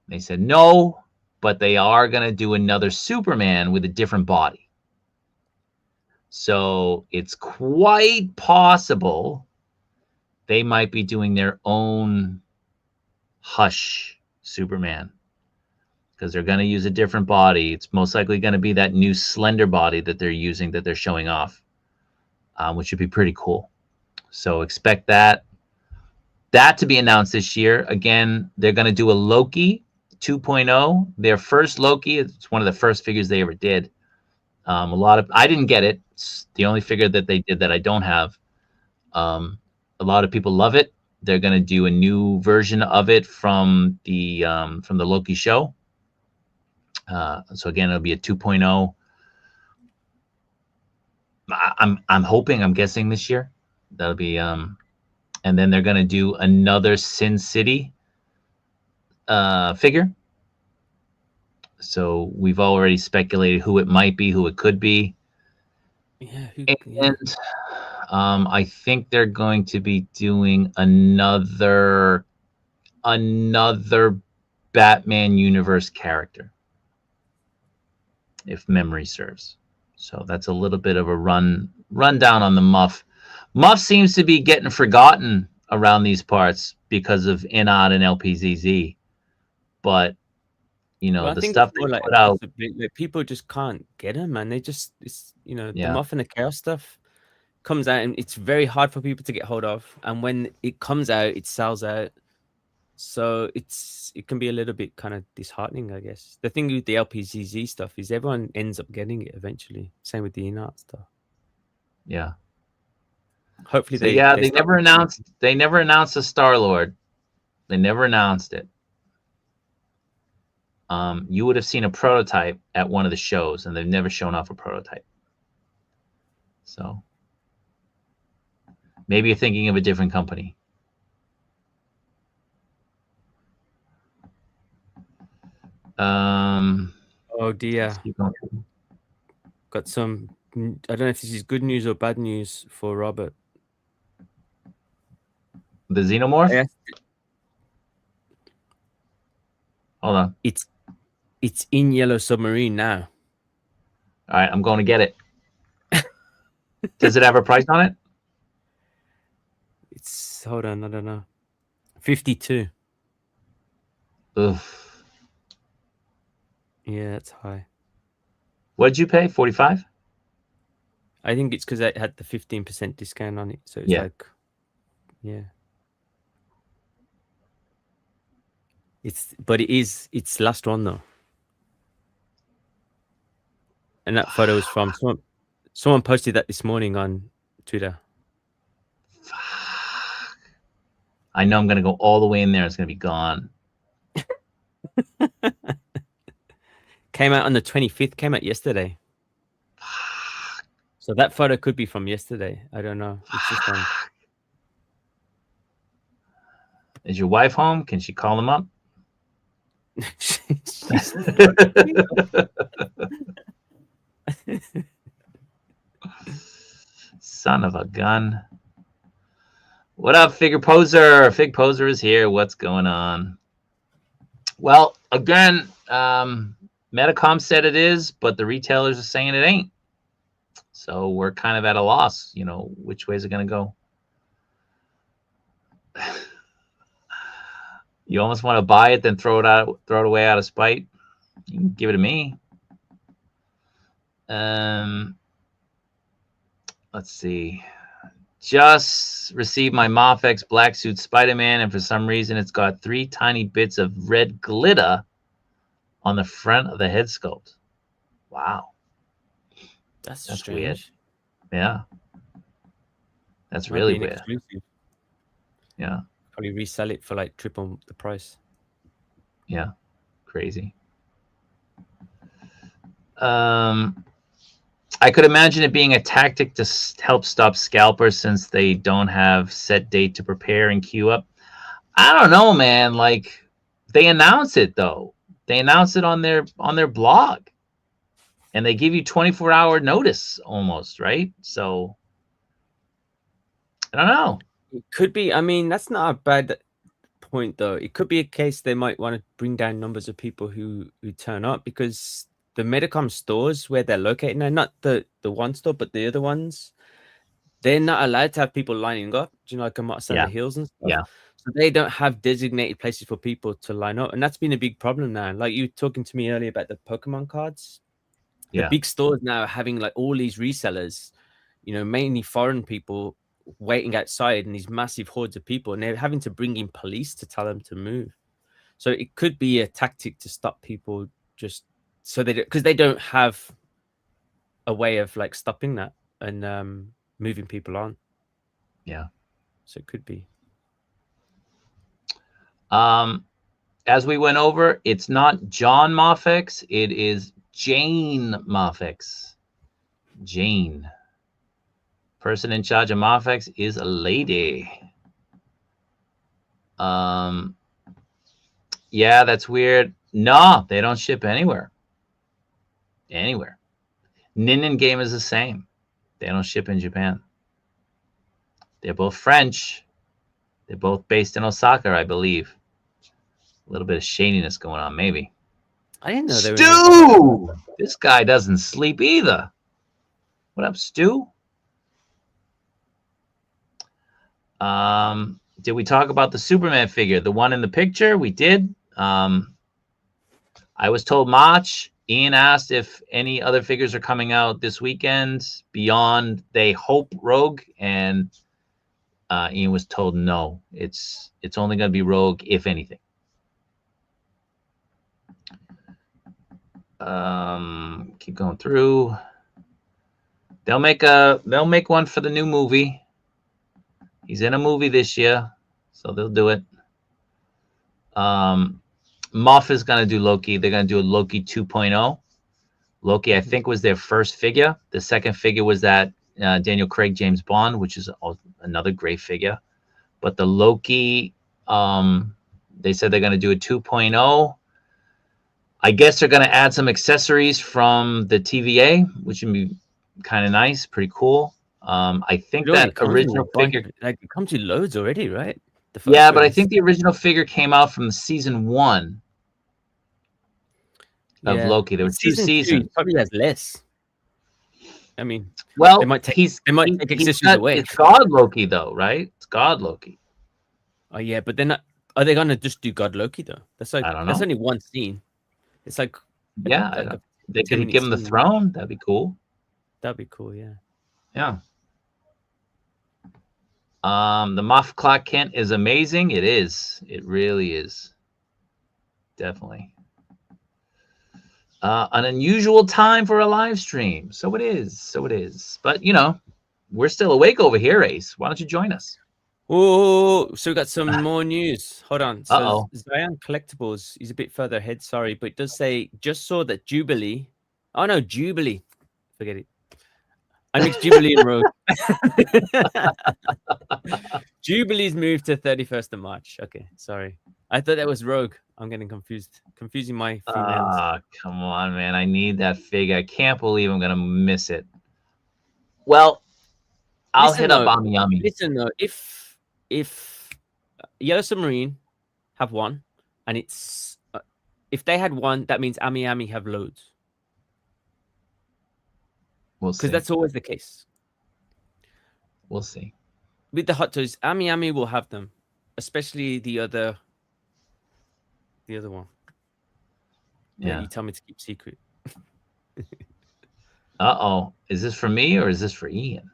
They said no, but they are going to do another Superman with a different body. So it's quite possible they might be doing their own Hush Superman, because they're going to use a different body. It's most likely going to be that new slender body that they're using, that they're showing off, which would be pretty cool. So expect that to be announced this year. Again, they're going to do a Loki 2.0. Their first Loki, it's one of the first figures they ever did. I didn't get it. It's the only figure that they did that I don't have. A lot of people love it. They're going to do a new version of it from the Loki show. So again, it'll be a 2.0. I'm guessing this year. That'll be and then they're going to do another Sin City figure. So we've already speculated who it might be, who it could be. Yeah. I think they're going to be doing another Batman universe character, if memory serves. So that's a little bit of a rundown on the Muff. Muff seems to be getting forgotten around these parts because of Inod and LPZZ. But the stuff they put out, people just can't get them, man. They just, the Yeah. Muff and the Chaos stuff comes out, and it's very hard for people to get hold of. And when it comes out, it sells out. So it can be a little bit kind of disheartening, I guess. The thing with the LPZZ stuff is everyone ends up getting it eventually. Same with the Inart stuff. Yeah. Hopefully they never announced a Star-Lord. They never announced it. You would have seen a prototype at one of the shows, and they've never shown off a prototype. So maybe you're thinking of a different company. Oh dear. Got some, I don't know if this is good news or bad news for Robert. The Xenomorph? Hold on. It's in Yellow Submarine now. All right, I'm going to get it. Does it have a price on it? Hold on, I don't know. 52. Oof. Yeah, that's high. What did you pay? 45? I think it's because it had the 15% discount on it. So it's it's last one though. And that photo was from someone posted that this morning on Twitter. I know I'm going to go all the way in there. It's going to be gone. Came out on the 25th. Came out yesterday. So that photo could be from yesterday. I don't know. It's just on. Is your wife home? Can she call them up? Son of a gun. What up, Figure Poser? Fig Poser is here. What's going on? Well, again, Metacom said it is, but the retailers are saying it ain't. So we're kind of at a loss. Which way is it going to go? You almost want to buy it, then throw it away out of spite. You can give it to me. Let's see. Just received my Mafex black suit Spider-Man, and for some reason it's got 3 tiny bits of red glitter on the front of the head sculpt. Wow. That's strange. Weird. Yeah. That's really weird. Exclusive. Yeah. Probably resell it for like triple the price. Yeah. Crazy. I could imagine it being a tactic to help stop scalpers since they don't have set date to prepare and queue up. I don't know, man. Like they announce it though. They announce it on their blog, and they give you 24-hour notice almost, right? So I don't know. It could be. I mean, that's not a bad point though. It could be a case they might want to bring down numbers of people who turn up, because the Medicom stores where they're located now, not the one store, but the other ones, they're not allowed to have people lining up. Do you know, like on the hills and stuff? Yeah. So they don't have designated places for people to line up, and that's been a big problem now. Like you were talking to me earlier about the Pokemon cards. The Yeah. big stores now are having like all these resellers, you know, mainly foreign people waiting outside, and these massive hordes of people, and they're having to bring in police to tell them to move. So it could be a tactic to stop people, just so because they don't have a way of like stopping that and moving people on. Yeah. So it could be. As we went over, it's not John Mafex, it is Jane Mafex. Jane. Person in charge of Mafex is a lady. Yeah, that's weird. No, they don't ship anywhere. Anywhere. Nin Game is the same. They don't ship in Japan. They're both French. They're both based in Osaka, I believe. A little bit of shadiness going on, maybe. I didn't know they were. Stu! This guy doesn't sleep either. What up, Stu? Did we talk about the Superman figure? The one in the picture? We did. I was told March. Ian asked if any other figures are coming out this weekend beyond They Hope Rogue, and Ian was told no. It's only going to be Rogue, if anything. Keep going through. They'll make one for the new movie. He's in a movie this year, so they'll do it. Moff is going to do Loki. They're going to do a Loki 2.0. Loki, I think, was their first figure. The second figure was that Daniel Craig James Bond, which is another great figure. But the Loki, they said they're going to do a 2.0. I guess they're going to add some accessories from the TVA, which would be kind of nice, pretty cool. I think that original figure, like, it comes with loads already, right? Yeah, but I think the original figure came out from season 1 of Loki. There were 2 seasons. Probably has less. I mean, well, they might take accessories away. It's God Loki, though, right? It's God Loki. Oh yeah, but then are they gonna just do God Loki though? That's like, I don't know. That's only one scene. It's like, yeah, they could give him the throne. That'd be cool. That'd be cool. Yeah. Yeah. The Moff Clock Kent is amazing. It is. It really is. Definitely. An unusual time for a live stream. So it is. So it is. But, you know, we're still awake over here, Ace. Why don't you join us? Oh, so we got some more news. Hold on. So Zion Collectibles is a bit further ahead, sorry, but it does say, just saw that Jubilee. Oh, no, Jubilee. Forget it. I mixed Jubilee and Rogue. Jubilee's moved to 31st of March. Okay, sorry. I thought that was Rogue. I'm getting confused. Confusing my females. Ah, come on, man. I need that figure. I can't believe I'm going to miss it. Well, I'll hit up Amiyami. Listen, though, if Yellow Submarine have one, and it's if they had one, that means Amiyami have loads. We'll see. Because that's always the case. We'll see. With the Hot Toys, Amiyami will have them, especially the other one. Yeah, you tell me to keep secret. Uh-oh. Is this for me or is this for Ian?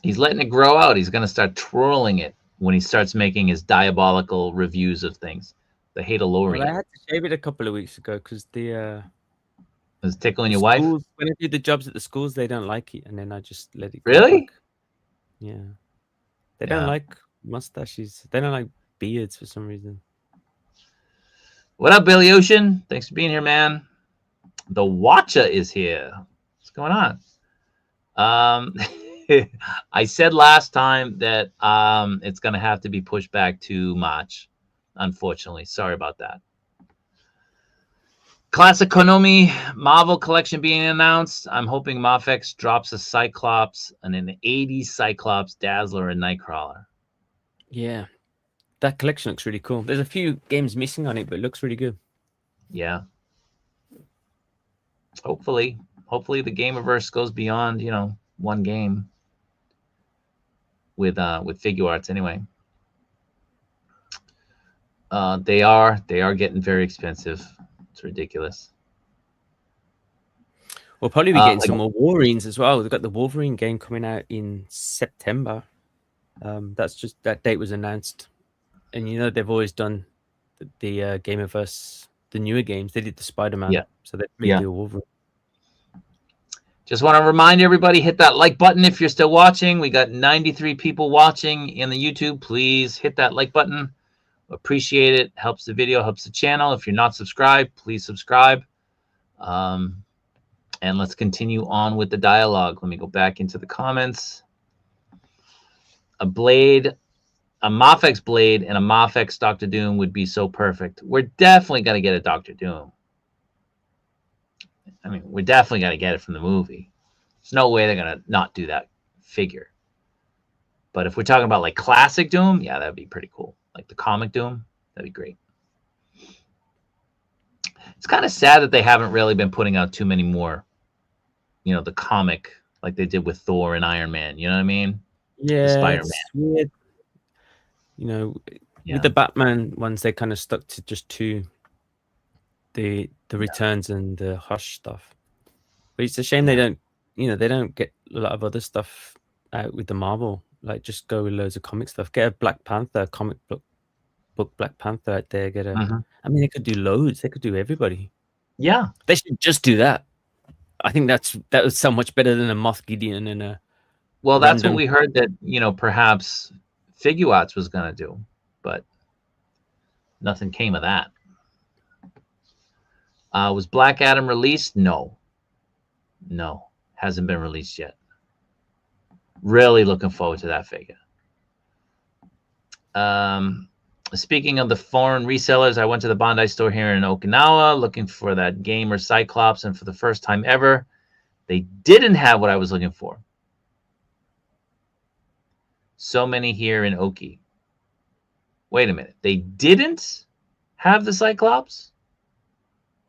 He's letting it grow out. He's going to start twirling it when he starts making his diabolical reviews of things. The Hatalorian. Well, I had to shave it a couple of weeks ago because was tickling your wife? When I do the jobs at the schools, they don't like it, and then I just let it go. Really? Yeah. They don't like mustaches. They don't like beards for some reason. What up, Billy Ocean? Thanks for being here, man. The Watcher is here. What's going on? I said last time that it's going to have to be pushed back to March. Unfortunately, sorry about that. Classic Konami Marvel collection being announced. I'm hoping Mafex drops a Cyclops and an 80s Cyclops, Dazzler, and Nightcrawler. Yeah, that collection looks really cool. There's a few games missing on it, but it looks really good. Yeah. Hopefully the Gamerverse goes beyond, one game with figure arts anyway. They are getting very expensive. It's ridiculous. We'll probably be getting some more Wolverines as well. We've got the Wolverine game coming out in September. That date was announced, and they've always done the Gamerverse, the newer games. They did the Spider-Man, so they may do a Wolverine. Just want to remind everybody, hit that like button if you're still watching. We got 93 people watching in the YouTube. Please hit that like button. Appreciate it. Helps the video, helps the channel. If you're not subscribed, please subscribe. And let's continue on with the dialogue. Let me go back into the comments. A Mafex Blade and a Mafex Dr. Doom would be so perfect. We're definitely going to get a Dr. Doom. I mean, we're definitely going to get it from the movie. There's no way they're going to not do that figure. But if we're talking about like classic Doom, yeah, that'd be pretty cool. Like the comic Doom, that'd be great. It's kind of sad that they haven't really been putting out too many more, the comic like they did with Thor and Iron Man. You know what I mean? Yeah, Spider-Man. it's weird. With the Batman ones, they kind of stuck to just two. The returns and the Hush stuff, but it's a shame they don't get a lot of other stuff out with the Marvel. Like just go with loads of comic stuff. Get a Black Panther comic book Black Panther out there. Get a. I mean, they could do loads. They could do everybody. Yeah, they should just do that. I think that was so much better than a Moff Gideon and a. Well, that's what we heard that perhaps Figuarts was gonna do, but nothing came of that. Was Black Adam released? No, hasn't been released yet. Really looking forward to that figure. Speaking of the foreign resellers, I went to the Bandai store here in Okinawa looking for that Gamer Cyclops, and for the first time ever, they didn't have what I was looking for. So many here in Oki. Wait a minute. They didn't have the Cyclops?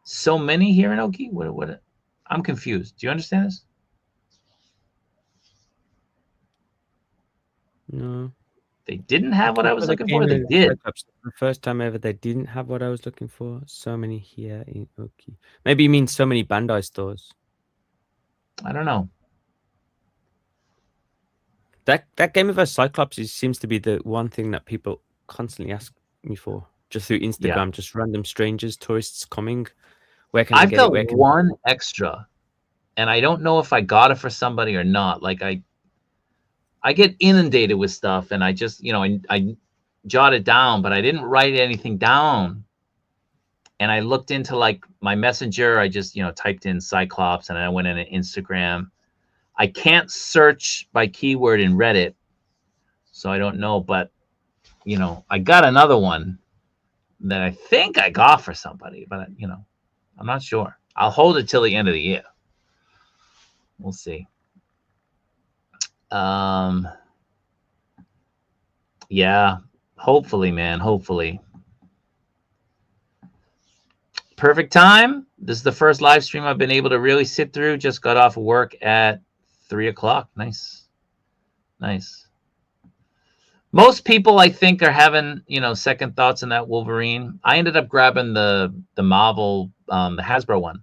So many here in Oki? What? I'm confused. Do you understand this? No. They didn't have what I was looking for? They did. The first time ever, they didn't have what I was looking for. So many here in Oki. Maybe you mean so many Bandai stores. I don't know. That game of Cyclops seems to be the one thing that people constantly ask me for, just through Instagram, just random strangers, tourists coming. Where can I get it? I've got one extra, and I don't know if I got it for somebody or not. Like I get inundated with stuff, and I just, I jot it down, but I didn't write anything down. And I looked into like my messenger. I just, typed in Cyclops, and I went into Instagram. I can't search by keyword in Reddit, so I don't know. But, I got another one that I think I got for somebody, but, I'm not sure. I'll hold it till the end of the year. We'll see. Yeah, hopefully, man. Hopefully. Perfect time. This is the first live stream I've been able to really sit through. Just got off of work at 3 o'clock. Nice. Most people, I think, are having, second thoughts on that Wolverine. I ended up grabbing the Marvel, the Hasbro one.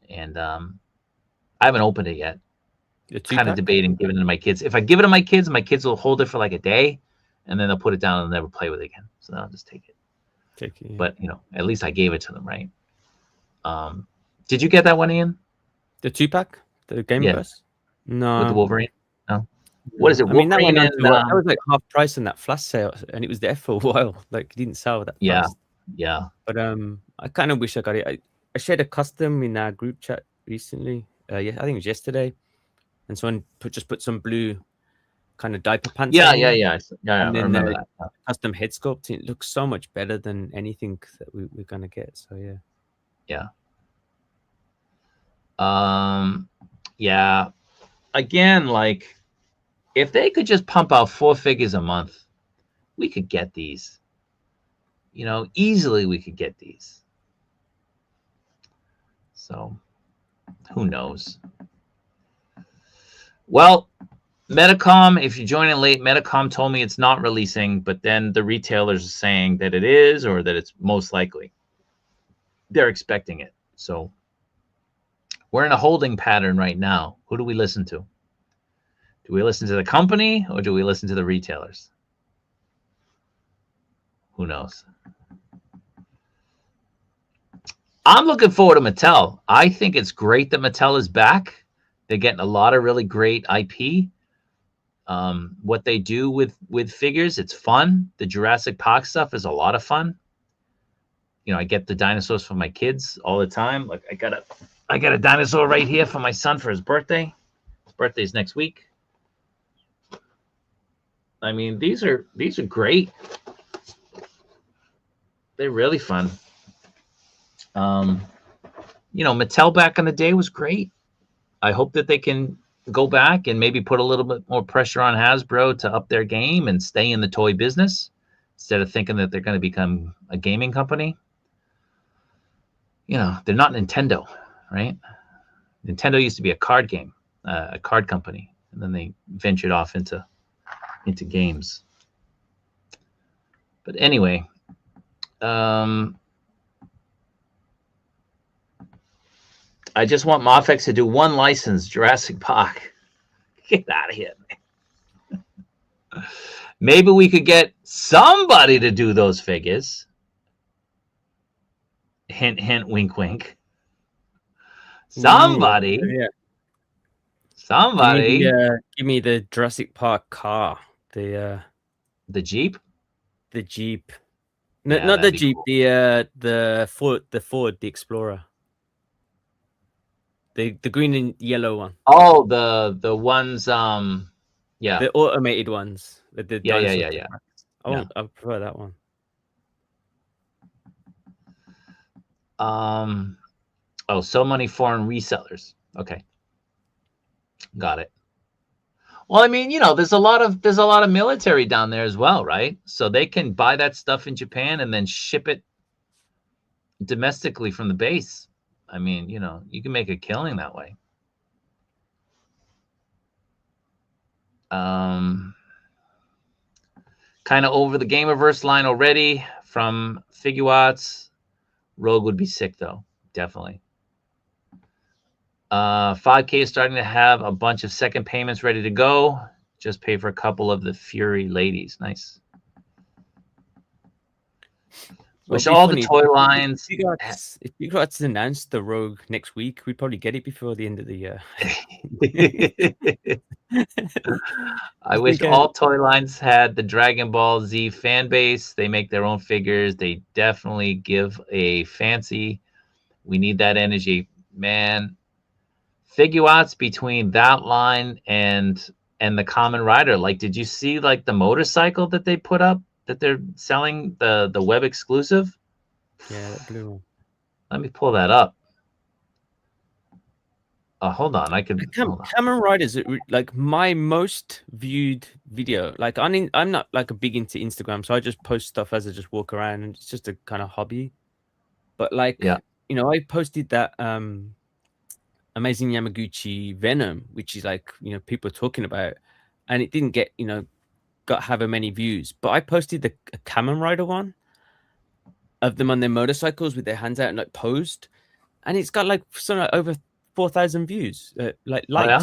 And I haven't opened it yet. Kind of debating giving it to my kids. If I give it to my kids will hold it for like a day, and then they'll put it down and never play with it again. So I'll just take it. Yeah. But, at least I gave it to them, right? Did you get that one, Ian? The 2-pack? The Game Pass? No. With the Wolverine? No? What is it? I mean, that Wolverine went on and to like, that was like half price in that flash sale, and it was there for a while. Like, it didn't sell that yeah, fast. yeah. But I kind of wish I got it. I shared a custom in our group chat recently. Yeah, I think it was yesterday, and someone just put some blue kind of diaper pants Yeah, on yeah, me, yeah. Yeah, and I then remember that. custom head sculpt. It looks so much better than anything that we're gonna get. So yeah. Yeah. Yeah. Again, like if they could just pump out 4 figures a month, we could get these. You know, easily we could get these. So who knows? Well, Metacom, if you're joining late, Metacom told me it's not releasing, but then the retailers are saying that it is or that it's most likely. They're expecting it. So we're in a holding pattern right now. Who do we listen to? Do we listen to the company or do we listen to the retailers? Who knows? I'm looking forward to Mattel. I think it's great that Mattel is back. They're getting a lot of really great IP. What they do with figures, it's fun. The Jurassic Park stuff is a lot of fun. You know, I get the dinosaurs for my kids all the time. Like I got a dinosaur right here for my son for his birthday. His birthday's next week. I mean, these are great. They're really fun. You know, Mattel back in the day was great. I hope that they can go back and maybe put a little bit more pressure on Hasbro to up their game and stay in the toy business instead of thinking that they're going to become a gaming company. You know, they're not Nintendo, right? Nintendo used to be a card company, and then they ventured off into games. But anyway, I just want Mafex to do one license, Jurassic Park. Get out of here, man. Maybe we could get somebody to do those figures. Hint, hint, wink, wink. Somebody. Yeah. Somebody. Give me the Jurassic Park car. The Jeep. The Jeep. No, Yeah, not the that'd be Jeep. cool. The Ford, the Explorer. The green and yellow one. Oh, the ones. Yeah. The automated ones. The Yeah. dinosaur. Yeah. I prefer that one. Oh, so many foreign resellers. Okay. Got it. Well, I mean, you know, there's a lot of military down there as well, right? So they can buy that stuff in Japan and then ship it domestically from the base. I mean, you know, you can make a killing that way. Kind of over the Gamerverse line already from Figuarts. Rogue would be sick though, definitely. 5K is starting to have a bunch of second payments ready to go. Just pay for a couple of the Fury ladies. Nice. Wish all the toy lines. If you got to announce the Rogue next week, we'd probably get it before the end of the year. I wish all toy lines had the Dragon Ball Z fan base. They make their own figures. They definitely give a fancy. We need that energy, man. Figuarts between that line and the Common Rider. Like, did you see like the motorcycle that they put up that they're selling, the web exclusive? Yeah, that blue one. Let me pull that up. Hold on, Kamen Riders, like my most viewed video. Like I'm not like a big into Instagram, so I just post stuff as I just walk around, and it's just a kind of hobby. But like, yeah, you know, I posted that Amazing Yamaguchi Venom, which is like, you know, people are talking about, and it didn't get, you know, got however many views. But I posted the Kamen Rider one of them on their motorcycles with their hands out and like posed, and it's got like something like over 4,000 views, like likes. Oh, yeah?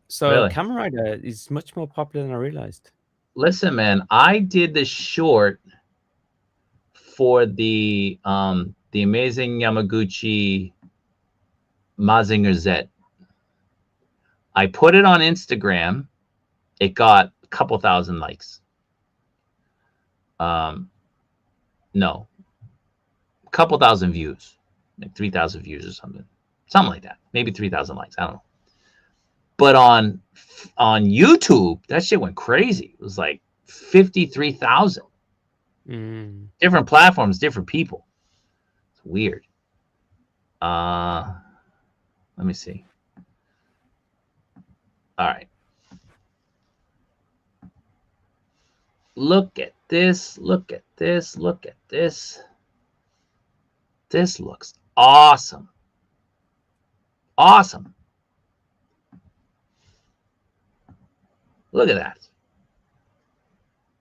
So really? Kamen Rider is much more popular than I realized. Listen, man, I did the short for the Amazing Yamaguchi Mazinger Z. I put it on Instagram. It got a couple thousand likes. No, a couple thousand views, like 3,000 views or something like that. Maybe 3,000 likes. I don't know. But on YouTube, that shit went crazy. It was like 53,000. Different platforms, different people. It's weird. Let me see. All right. Look at this. Look at this. Look at this. This looks awesome. Awesome. Look at that.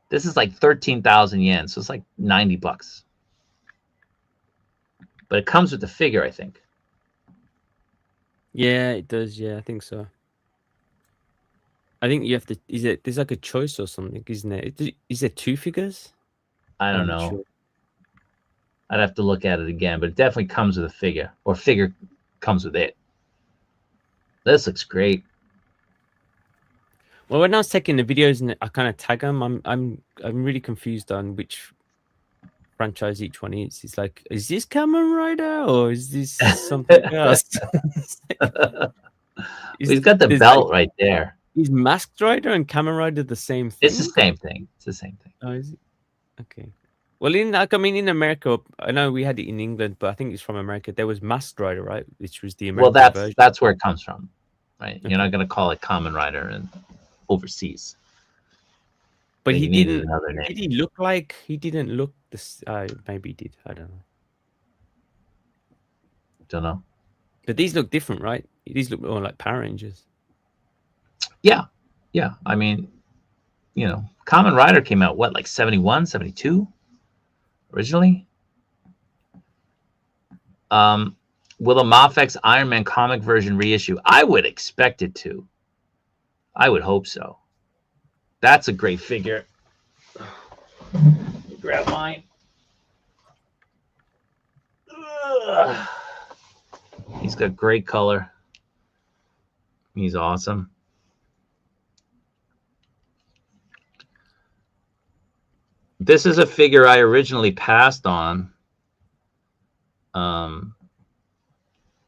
This is like 13,000 yen, so it's like $90. But it comes with the figure, I think. Yeah, it does. Yeah, I think so. I think you have to. There's like a choice or something, isn't it? Is there 2 figures? I don't know. Sure. I'd have to look at it again, but it definitely comes with a figure, or figure comes with it. This looks great. Well, when I was taking the videos and I kind of tag them, I'm really confused on which franchise each one is. It's like, is this Kamen Rider or is this something else? He's got the belt right there. Is Masked Rider and Kamen Rider the same thing? It's the same thing. It's the same thing. Oh, is it? Okay. Well, in America, I know we had it in England, but I think it's from America. There was Masked Rider, right? Which was the American version. That's where it comes from, right? Okay. You're not going to call it Kamen Rider and overseas. But he didn't. Did he look like? He didn't look this. Maybe he did. I don't know. Don't know. But these look different, right? These look more like Power Rangers. Yeah. Yeah. I mean, you know, Kamen Rider came out, what, like 71, 72 originally? Will the Mafex Iron Man comic version reissue? I would expect it to. I would hope so. That's a great figure. Grab mine. Ugh. He's got great color. He's awesome. This is a figure I originally passed on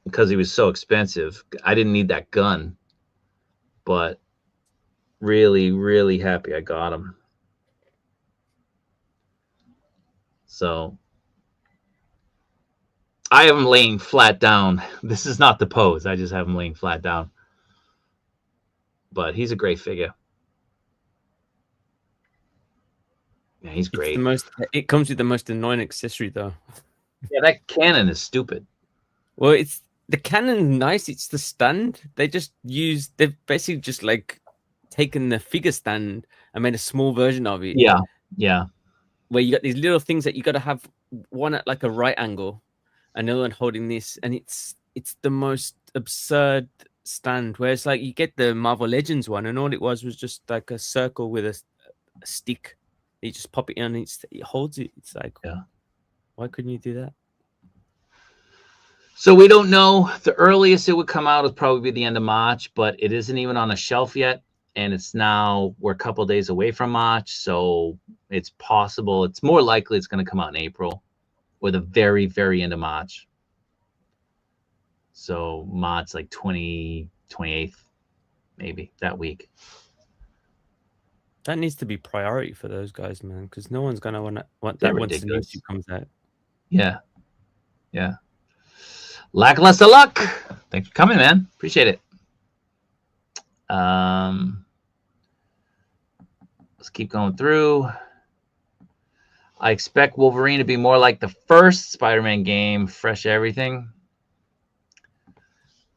because he was so expensive. I didn't need that gun, but really, really happy I got him. So I have him laying flat down. This is not the pose. I just have him laying flat down. But he's a great figure. Yeah, he's great. It comes with the most annoying accessory, though. Yeah, that cannon is stupid. Well, the cannon nice. It's the stand. They've basically just like taken the figure stand and made a small version of it. Yeah, yeah. Where you got these little things that you got to have one at like a right angle, another one holding this, and it's the most absurd stand. Where it's like you get the Marvel Legends one, and all it was just like a circle with a stick. You just pop it in, and it holds it. It's like, yeah. Why couldn't you do that? So we don't know. The earliest it would come out is probably the end of March, but it isn't even on a shelf yet. And we're a couple of days away from March. So it's possible. It's more likely it's going to come out in April or the very, very end of March. So March like 28th, maybe that week. That needs to be priority for those guys, man, because no one's gonna want that once the new suit comes out. Yeah, yeah. Lackluster luck. Thanks for coming, man. Appreciate it. Let's keep going through. I expect Wolverine to be more like the first Spider-Man game, fresh everything.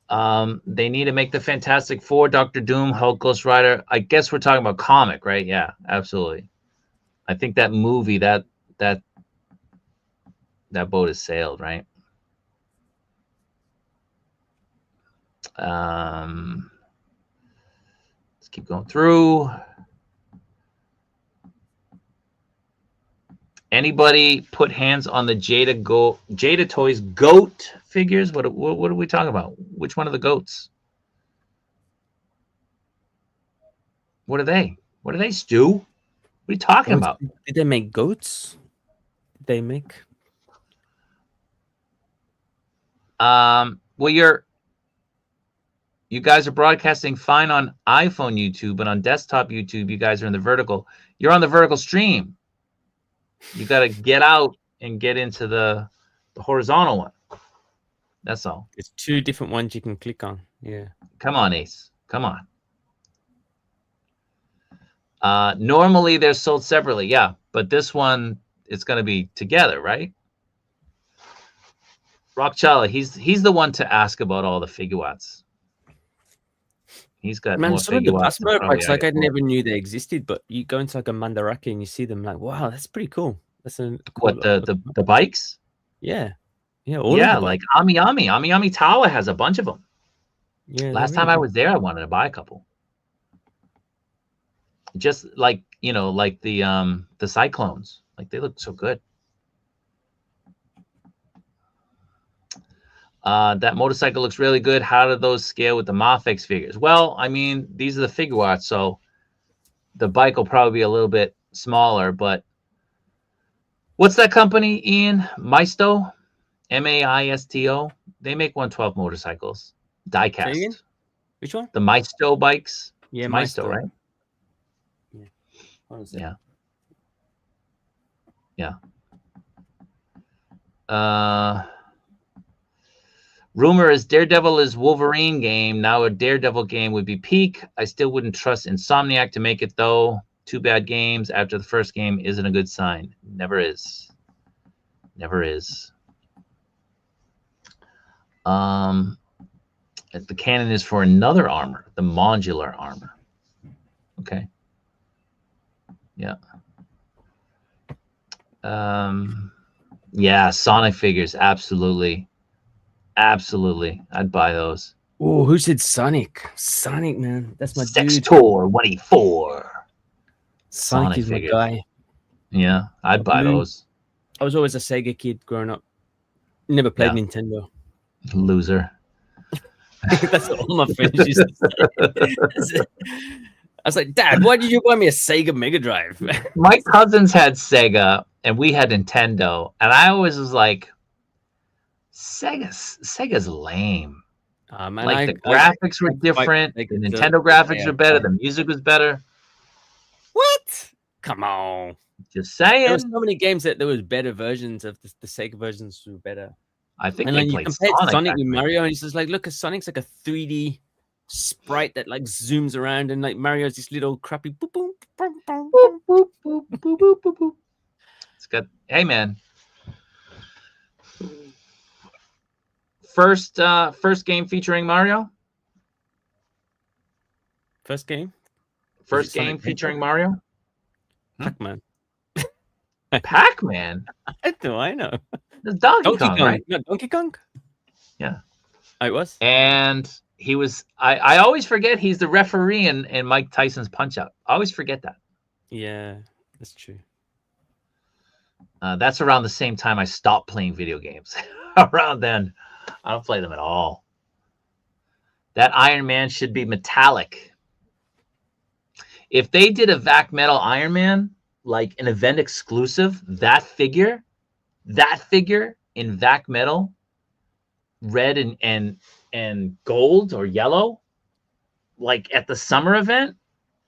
They need to make the Fantastic Four, Doctor Doom, Hulk, Ghost Rider. I guess we're talking about comic, right? Yeah, absolutely. I think that movie, that boat has sailed, right? Let's keep going through. Anybody put hands on the Jada Toys goat figures? What are we talking about? Which one of the goats? What are they? What are they, Stu? What are you talking about? Did they make goats? Did they make? Well, you guys are broadcasting fine on iPhone YouTube, but on desktop YouTube, you guys are in the vertical. You're on the vertical stream. You got to get out and get into the horizontal one. That's all. There's 2 different ones you can click on. Yeah. Come on, Ace. Come on. Normally they're sold separately, yeah, but this one it's going to be together, right? Rockchala, he's the one to ask about all the figurats. He's got more some of the figurats. motorbikes, like I never knew they existed, but you go into like a Mandarake and you see them, like, wow, that's pretty cool. That's a cool, what the bikes? Yeah, yeah, like Ami Tower has a bunch of them. Yeah. Last time I was there, I wanted to buy a couple. Just like like the Cyclones, like they look so good. That motorcycle looks really good. How do those scale with the Mafex figures? Well, I mean, these are the figure arts, so the bike will probably be a little bit smaller. But what's that company, Ian? Maisto, Maisto. They make 112 motorcycles, diecast. Which one? The Maisto bikes. Yeah, Maisto, right? Yeah. Yeah. Rumor is Daredevil is Wolverine game. Now a Daredevil game would be peak. I still wouldn't trust Insomniac to make it, though. 2 bad games after the first game isn't a good sign. Never is. Never is. The cannon is for another armor, the modular armor. Okay. Yeah. Yeah, Sonic figures, absolutely. Absolutely. I'd buy those. Oh, who said Sonic? Sonic, man. That's my dude. Sextor 184. Sonic is figures. my guy. Yeah, I'd buy those. I was always a Sega kid growing up. Never played Nintendo. Loser. That's what all my friends used to say. I was like, Dad, why did you buy me a Sega Mega Drive? My cousins had Sega and we had Nintendo. And I always was like, Sega's lame. Like the graphics were different. The Nintendo graphics were better. The music was better. What? Come on. Just saying. There were so many games that there was better versions of the Sega versions were better. I think and they then played you compared Sonic with actually. Mario, and it's just like, look, Sonic's like a 3D sprite that like zooms around, and like Mario's this little crappy boop boop boop boop boop boop boop boop boop boop boop. It's got, hey man. First game featuring Mario. First game featuring Mario. Pac-Man. Pac-Man. Do I know? It's Donkey Kong, right? No, Donkey Kong. Yeah, it was. And he was. I always forget he's the referee in Mike Tyson's Punch Out. I always forget that. Yeah, that's true. That's around the same time I stopped playing video games. Around then, I don't play them at all. That Iron Man should be metallic. If they did a Vac Metal Iron Man, like an event exclusive, that figure in Vac Metal, red and gold or yellow, like at the summer event,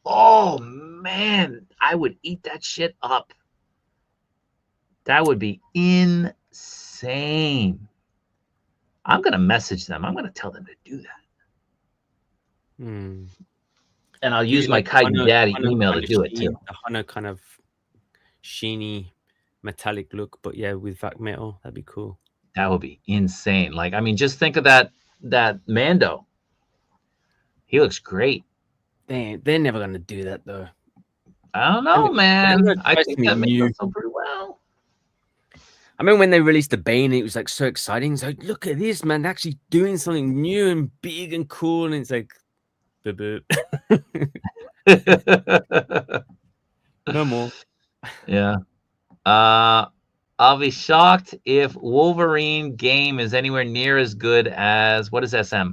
oh man, I would eat that shit up. That would be insane. I'm gonna message them. I'm gonna tell them to do that. And I'll use my Kaiju Daddy email to do it too. A Hana kind of sheeny metallic look, but yeah, with Vac Metal, that'd be cool. That would be insane. Like, I mean, just think of that Mando. He looks great. They're never gonna do that though. I don't know, man. I think that makes them so pretty well. I mean, when they released the Bane, it was like so exciting. It's like, look at this, man! They're actually doing something new and big and cool, and it's like, boop. No more. Yeah. I'll be shocked if Wolverine game is anywhere near as good as, what is SM?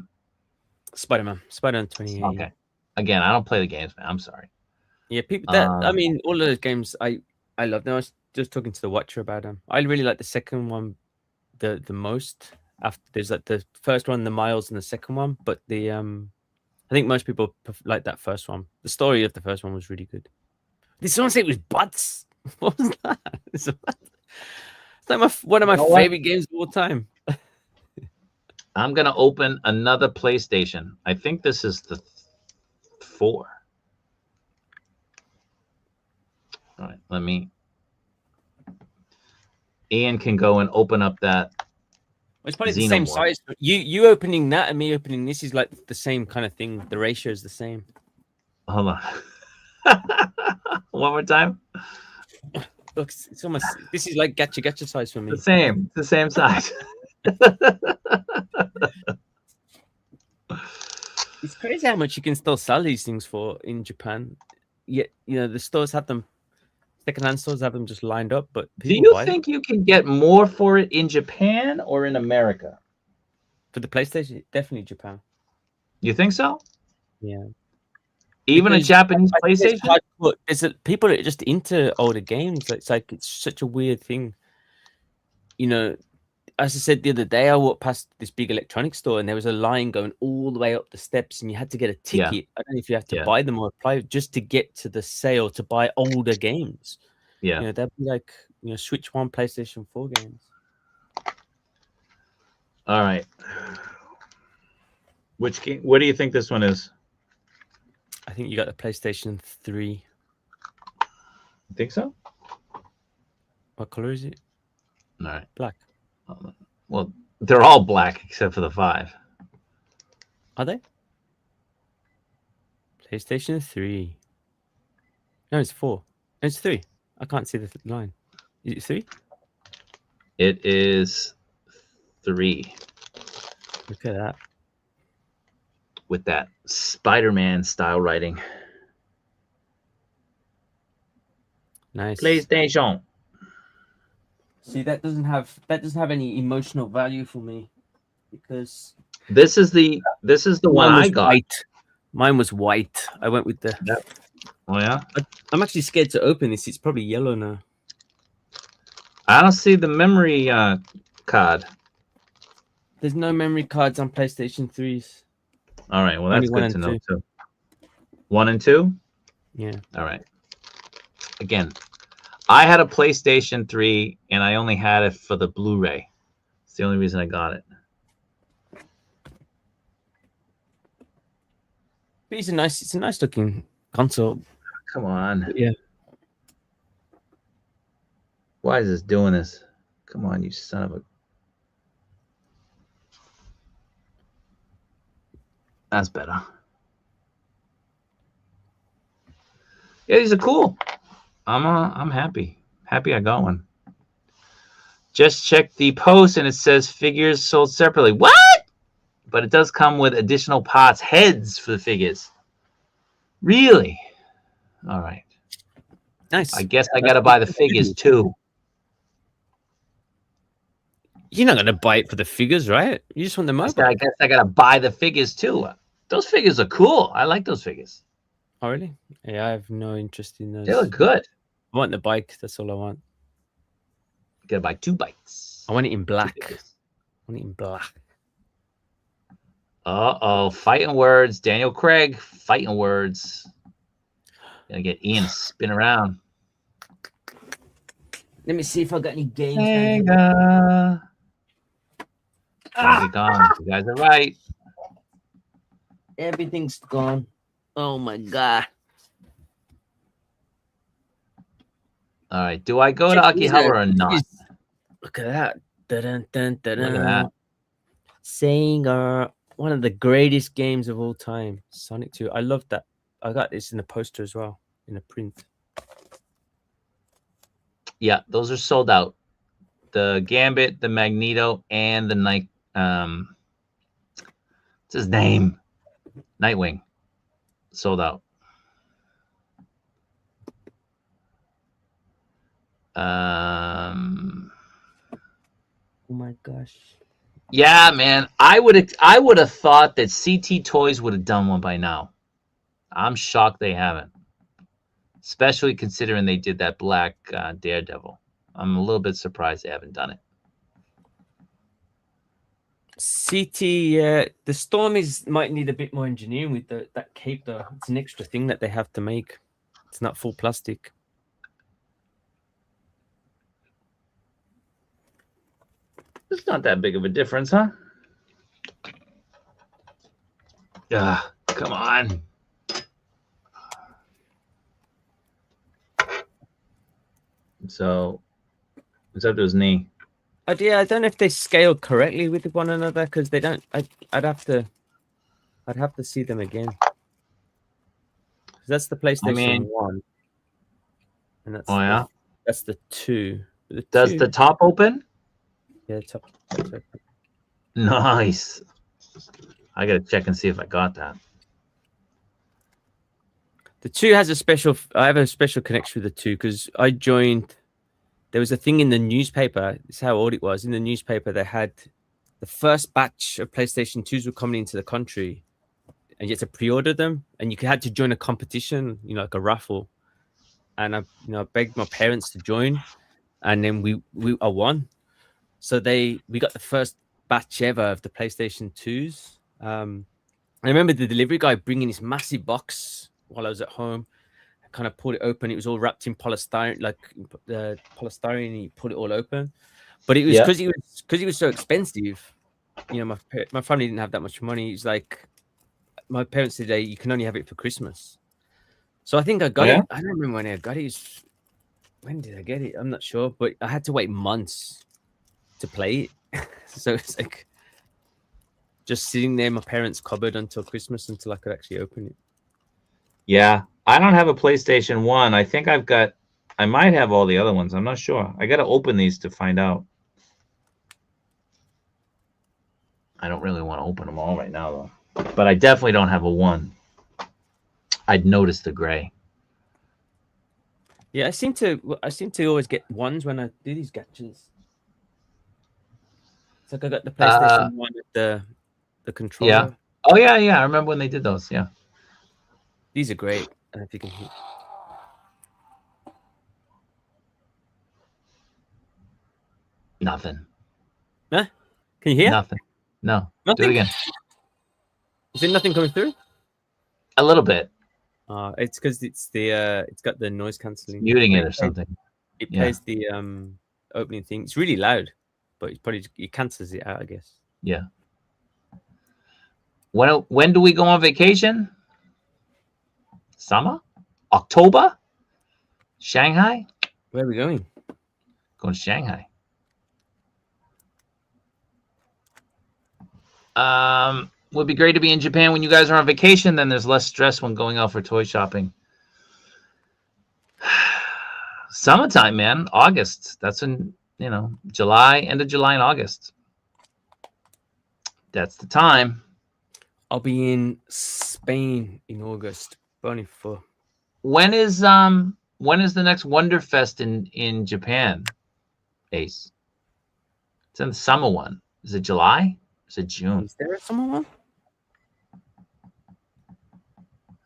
Spider-Man 2018. Okay. Again, I don't play the games, man. I'm sorry. Yeah, people that I mean, all of those games I love them. I was just talking to the Watcher about them. I really like the second one the most. After there's like the first one, the Miles, and the second one, but the I think most people like that first one. The story of the first one was really good. Did someone say it was butts? What was that? It's like one of my favorite games of all time. I'm gonna open another PlayStation. I think this is the 4. All right, let me. Ian can go and open up that. It's probably the same size. You opening that and me opening this is like the same kind of thing. The ratio is the same. Hold on. One more time. Look, it's almost. This is like gacha size for me. The same size. It's crazy how much you can still sell these things for in Japan. Yet, you know, the stores have them. Secondhand stores have them just lined up. But do you think you can get more for it in Japan or in America? For the PlayStation, definitely Japan. You think so? Yeah. Even because a Japanese PlayStation? People are just into older games. It's like it's such a weird thing. You know, as I said the other day, I walked past this big electronics store and there was a line going all the way up the steps, and you had to get a ticket. Yeah. I don't know if you have to buy them or apply just to get to the sale to buy older games. Yeah, you know, that'd be like Switch 1, PlayStation 4 games. All right, which game? What do you think this one is? I think you got the PlayStation 3. You think so? What color is it? All right, black. Well, they're all black except for the 5. Are they? PlayStation 3. No, it's 4. No, it's 3. I can't see the line. Is it 3? It is 3. Look at that. With that Spider-Man style writing. Nice. PlayStation. See, that doesn't have any emotional value for me because this is the one I got. White. Mine was white. I went with the. Yep. Oh yeah. I'm actually scared to open this. It's probably yellow now. I don't see the memory card. There's no memory cards on PlayStation 3s. All right. Well, that's good to know too. 1 and 2. Yeah. All right. Again, I had a PlayStation 3 and I only had it for the Blu-ray. It's the only reason I got it. But it's a nice looking console. Come on. Yeah. Why is this doing this? Come on, you son of a. That's better. Yeah, these are cool. I'm happy. Happy I got one. Just check the post and it says figures sold separately. What? But it does come with additional parts, heads for the figures. Really? All right. Nice. I guess I gotta buy the figures too. You're not gonna buy it for the figures, right? You just want the mobile. I guess I gotta buy the figures too. Those figures are cool. I like those figures. Oh really? Yeah, I have no interest in those. They look good. I want the bike. That's all I want. You gotta buy 2 bikes. I want it in black. I want it in black. Uh-oh. Fighting words. Daniel Craig. Fighting words. Gonna get Ian to spin around. Let me see if I got any games. Sega. Gone. You guys are right. Everything's gone. Oh my god. All right. Do I go to Akihabara or not? Look at that. Dun, dun, dun, Look at that. Sega. One of the greatest games of all time. Sonic 2. I love that. I got this in a poster as well, in a print. Yeah, those are sold out. The Gambit, the Magneto, and the Night. What's his name? Nightwing. Sold out. Oh my gosh. Yeah, man. I would have thought that CT Toys would have done one by now. I'm shocked they haven't, especially considering they did that Black Daredevil. I'm a little bit surprised they haven't done it. CT, the Storm might need a bit more engineering with that cape though. It's an extra thing that they have to make. It's not full plastic. It's not that big of a difference, huh? Come on. So it's up to his knee. Yeah, I don't know if they scaled correctly with one another because they don't. I'd have to see them again. That's the PlayStation 1, and that's the 2. Does the top open? Yeah, top open. Nice. I gotta check and see if I got that. The 2 has a special. I have a special connection with the 2 because I joined. There was a thing in the newspaper. This is how old it was. In the newspaper, they had the first batch of PlayStation 2s were coming into the country, and you had to pre-order them, and you had to join a competition, like a raffle. And I begged my parents to join, and then I won. So we got the first batch ever of the PlayStation 2s. I remember the delivery guy bringing this massive box while I was at home. I kind of pulled it open. It was all wrapped in polystyrene, polystyrene. And he pulled it all open, but it was because he was so expensive. My family didn't have that much money. It's like my parents said, you can only have it for Christmas. So I think I got it. I don't remember when I got it. When did I get it? I'm not sure, but I had to wait months to play it. So it's like just sitting there in my parents' cupboard until Christmas until I could actually open it. Yeah, I don't have a PlayStation 1. I think I might have all the other ones. I'm not sure. I got to open these to find out. I don't really want to open them all right now, though. But I definitely don't have a 1. I'd noticed the gray. Yeah, I seem to always get 1s when I do these gachas. It's like I got the PlayStation 1 with the controller. Yeah. Oh yeah. I remember when they did those. Yeah. These are great. I don't know if you can hear. Nothing. Huh? Can you hear? Nothing. No. Nothing? Do it again. Is there nothing coming through? A little bit. It's because it's got the noise cancelling. Muting it or something. It plays the opening thing. It's really loud, but it cancels it out, I guess. Yeah. When do we go on vacation? Summer? October? Shanghai? Where are we going? Going to Shanghai. Would be great to be in Japan when you guys are on vacation. Then there's less stress when going out for toy shopping. Summertime, man. August. That's in, July, end of July and August. That's the time. I'll be in Spain in August. Burning for. When is the next Wonderfest in Japan, Ace? It's in the summer one. Is it July? Is it June? Is there a summer one?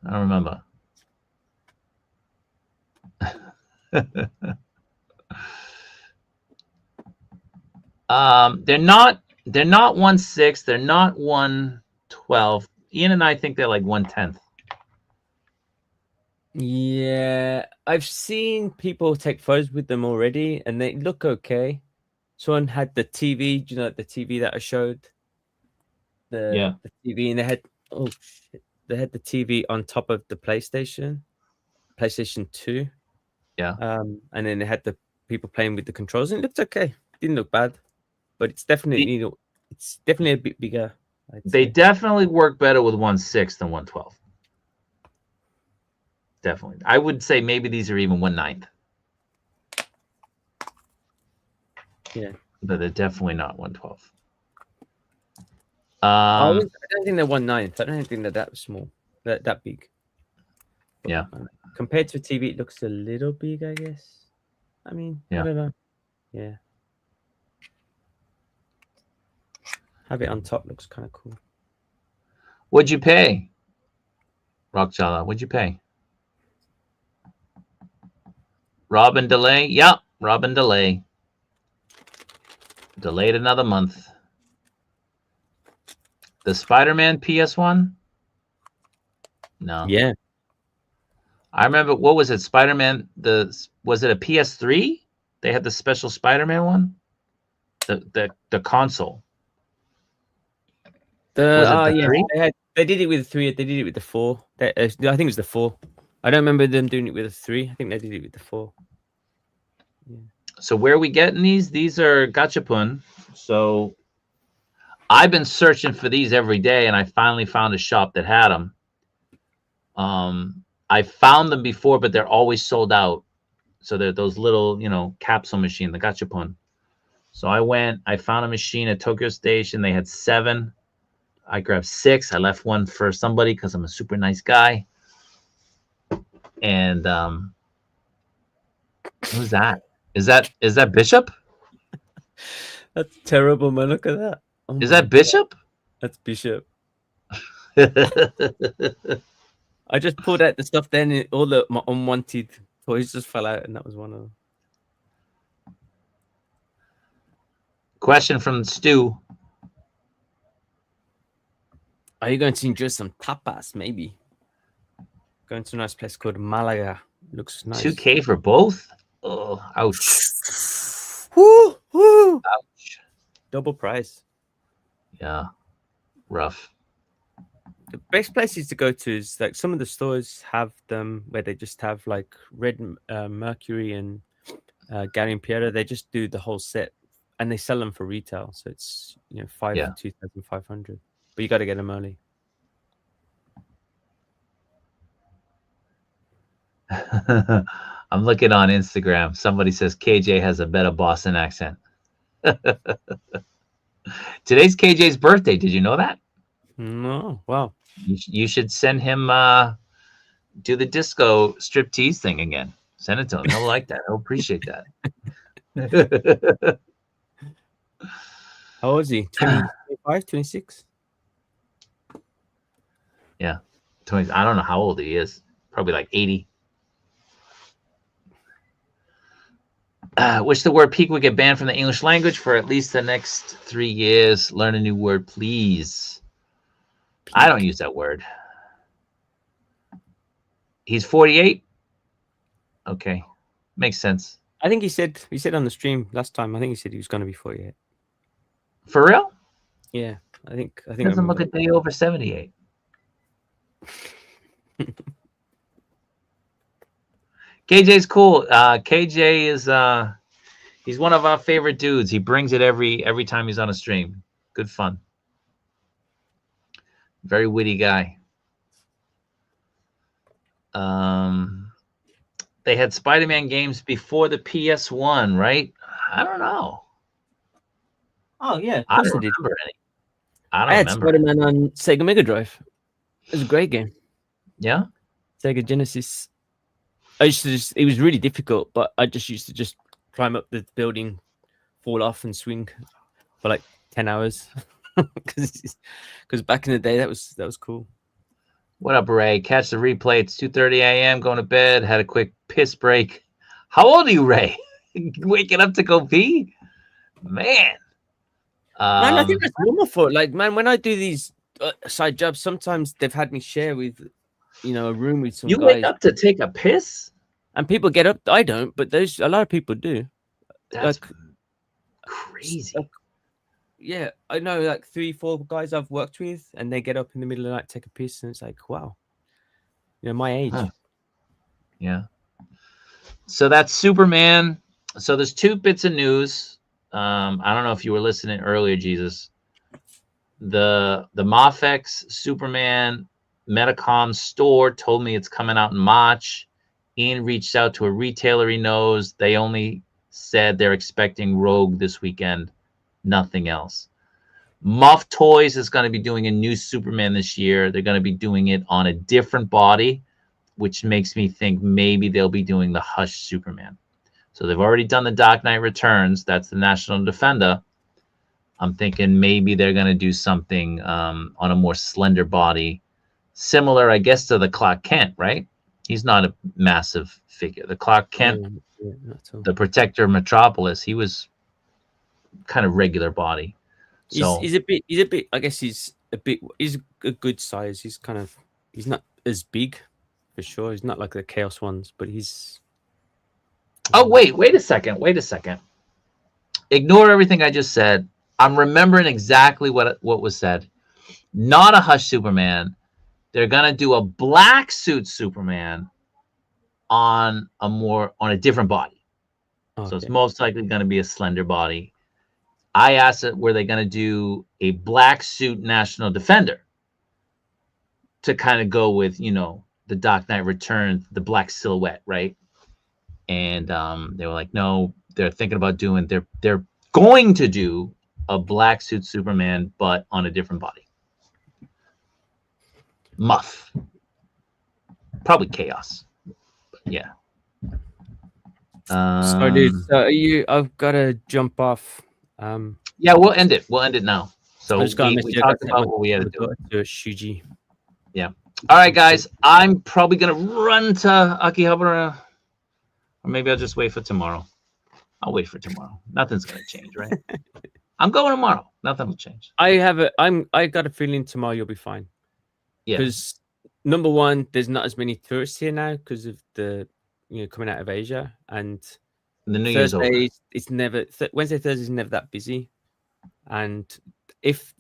I don't remember. They're not 1/6. They're not 1/12. Ian and I think they're like 1/10. Yeah, I've seen people take photos with them already, and they look okay. Someone had the TV, the TV that I showed. The TV, and they had the TV on top of the PlayStation 2. Yeah. And then they had the people playing with the controls, and it looked okay. It didn't look bad, but it's definitely a bit bigger. They definitely work better with 1/6 than 1/12. Definitely. I would say maybe these are even 1/9. Yeah. But they're definitely not 1/12. I don't think they're 1/9. I don't think they're that small, that big. But, yeah. Compared to a TV, it looks a little big, I guess. I mean, I don't know. Yeah. Have it on top looks kind of cool. What'd you pay, Rockchala, what'd you pay? Robin Delay? Yep, Robin Delay. Delayed another month. The Spider-Man PS1? No. Yeah. I remember, what was it? Spider-Man, was it a PS3? They had the special Spider-Man one? The console. Was it the 3? They did it with the 3. They did it with the 4. I think it was the 4. I don't remember them doing it with the 3. I think they did it with the 4. Yeah. So where are we getting these? These are Gachapon. So I've been searching for these every day, and I finally found a shop that had them. I found them before, but they're always sold out. So they're those little, capsule machine, the Gachapon. So I found a machine at Tokyo Station. They had 7. I grabbed 6. I left one for somebody because I'm a super nice guy. And who's that? Is that Bishop? That's terrible, man. Look at that. Oh Is that Bishop? That's Bishop. I just pulled out the stuff, then all my unwanted toys just fell out, and that was one of them. Question from Stu. Are you going to enjoy some tapas? Maybe. Going to a nice place called Malaga. Looks nice. 2K for both? Oh, ouch. Woo! Ouch. Double price. Yeah. Rough. The best places to go to is like some of the stores have them where they just have like Red Mercury and Gary and Piero. They just do the whole set and they sell them for retail. So it's 2,500. But you got to get them early. I'm looking on Instagram. Somebody says KJ has a better Boston accent. Today's KJ's birthday. Did you know that? No. Wow. You should send him do the disco striptease thing again. Send it to him. He'll like that. He'll appreciate that. How old is he? 25, 26? Yeah. 20. I don't know how old he is. Probably like 80. Wish the word peak would get banned from the English language for at least the next 3 years. Learn a new word, please. Peak. I don't use that word. He's 48? Okay. Makes sense. I think he said on the stream last time, I think he said he was going to be 48. For real? Yeah. I think doesn't look a day over 78. KJ's cool. KJ is he's one of our favorite dudes. He brings it every time he's on a stream. Good fun. Very witty guy. They had Spider-Man games before the PS1, right? I don't know. Oh yeah, I don't remember any. I had Spider-Man on Sega Mega Drive. It was a great game. Yeah. Sega Genesis. It was really difficult, but I just used to just climb up the building, fall off, and swing for like 10 hours. Because back in the day, that was cool. What up, Ray? Catch the replay. It's 2:30 a.m. Going to bed. Had a quick piss break. How old are you, Ray? Waking up to go pee? Man. Man, I think that's normal for man. When I do these side jobs, sometimes they've had me share with, a room with some guys. You wake up to take a piss? And people get up. I don't, but a lot of people do. That's crazy. Yeah, I know, like 3-4 guys I've worked with, and they get up in the middle of the night, take a piss, and it's like, wow, my age. Huh. Yeah. So that's Superman. So there's 2 bits of news. I don't know if you were listening earlier, Jesus. The Mafex Superman Metacom store told me it's coming out in March. Ian reached out to a retailer he knows. They only said they're expecting Rogue this weekend. Nothing else. Muff Toys is going to be doing a new Superman this year. They're going to be doing it on a different body, which makes me think maybe they'll be doing the Hush Superman. So they've already done the Dark Knight Returns. That's the National Defender. I'm thinking maybe they're going to do something on a more slender body, similar, I guess, to the Clark Kent, right? He's not a massive figure. The Clark Kent, Yeah, not at all. the Protector of Metropolis, he was kind of regular body. So He's a bit. I guess he's a bit. He's a good size. He's not as big, for sure. He's not like the Chaos ones, but he's. oh wait a second. Ignore everything I just said. I'm remembering exactly what was said. Not a Hush Superman. They're gonna do a black suit Superman on a different body. Okay. So it's most likely going to be a slender body. I asked it, were they going to do a black suit National Defender to kind of go with, the Dark Knight Returns, the black silhouette, right? And they were like, no, they're thinking about they're going to do a black suit Superman, but on a different body. Muff. Probably Chaos. But yeah. Sorry, dude. So I've got to jump off. Yeah, we'll end it. We'll end it now. So I just got we talked about what we had to do. To Shuji. Yeah. All right, guys. I'm probably gonna run to Akihabara, or maybe I'll just wait for tomorrow. I'll wait for tomorrow. Nothing's gonna change, right? I'm going tomorrow. Nothing will change. I got a feeling tomorrow you'll be fine. Yeah. Because number one, there's not as many tourists here now because of the coming out of Asia, and The New Year's over. It's never Wednesday, Thursday is never that busy, and if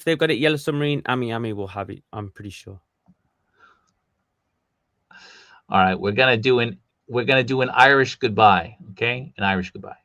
they've got it Yellow Submarine, Ami will have it. I'm pretty sure. All right, we're gonna do an Irish goodbye. Okay, an Irish goodbye.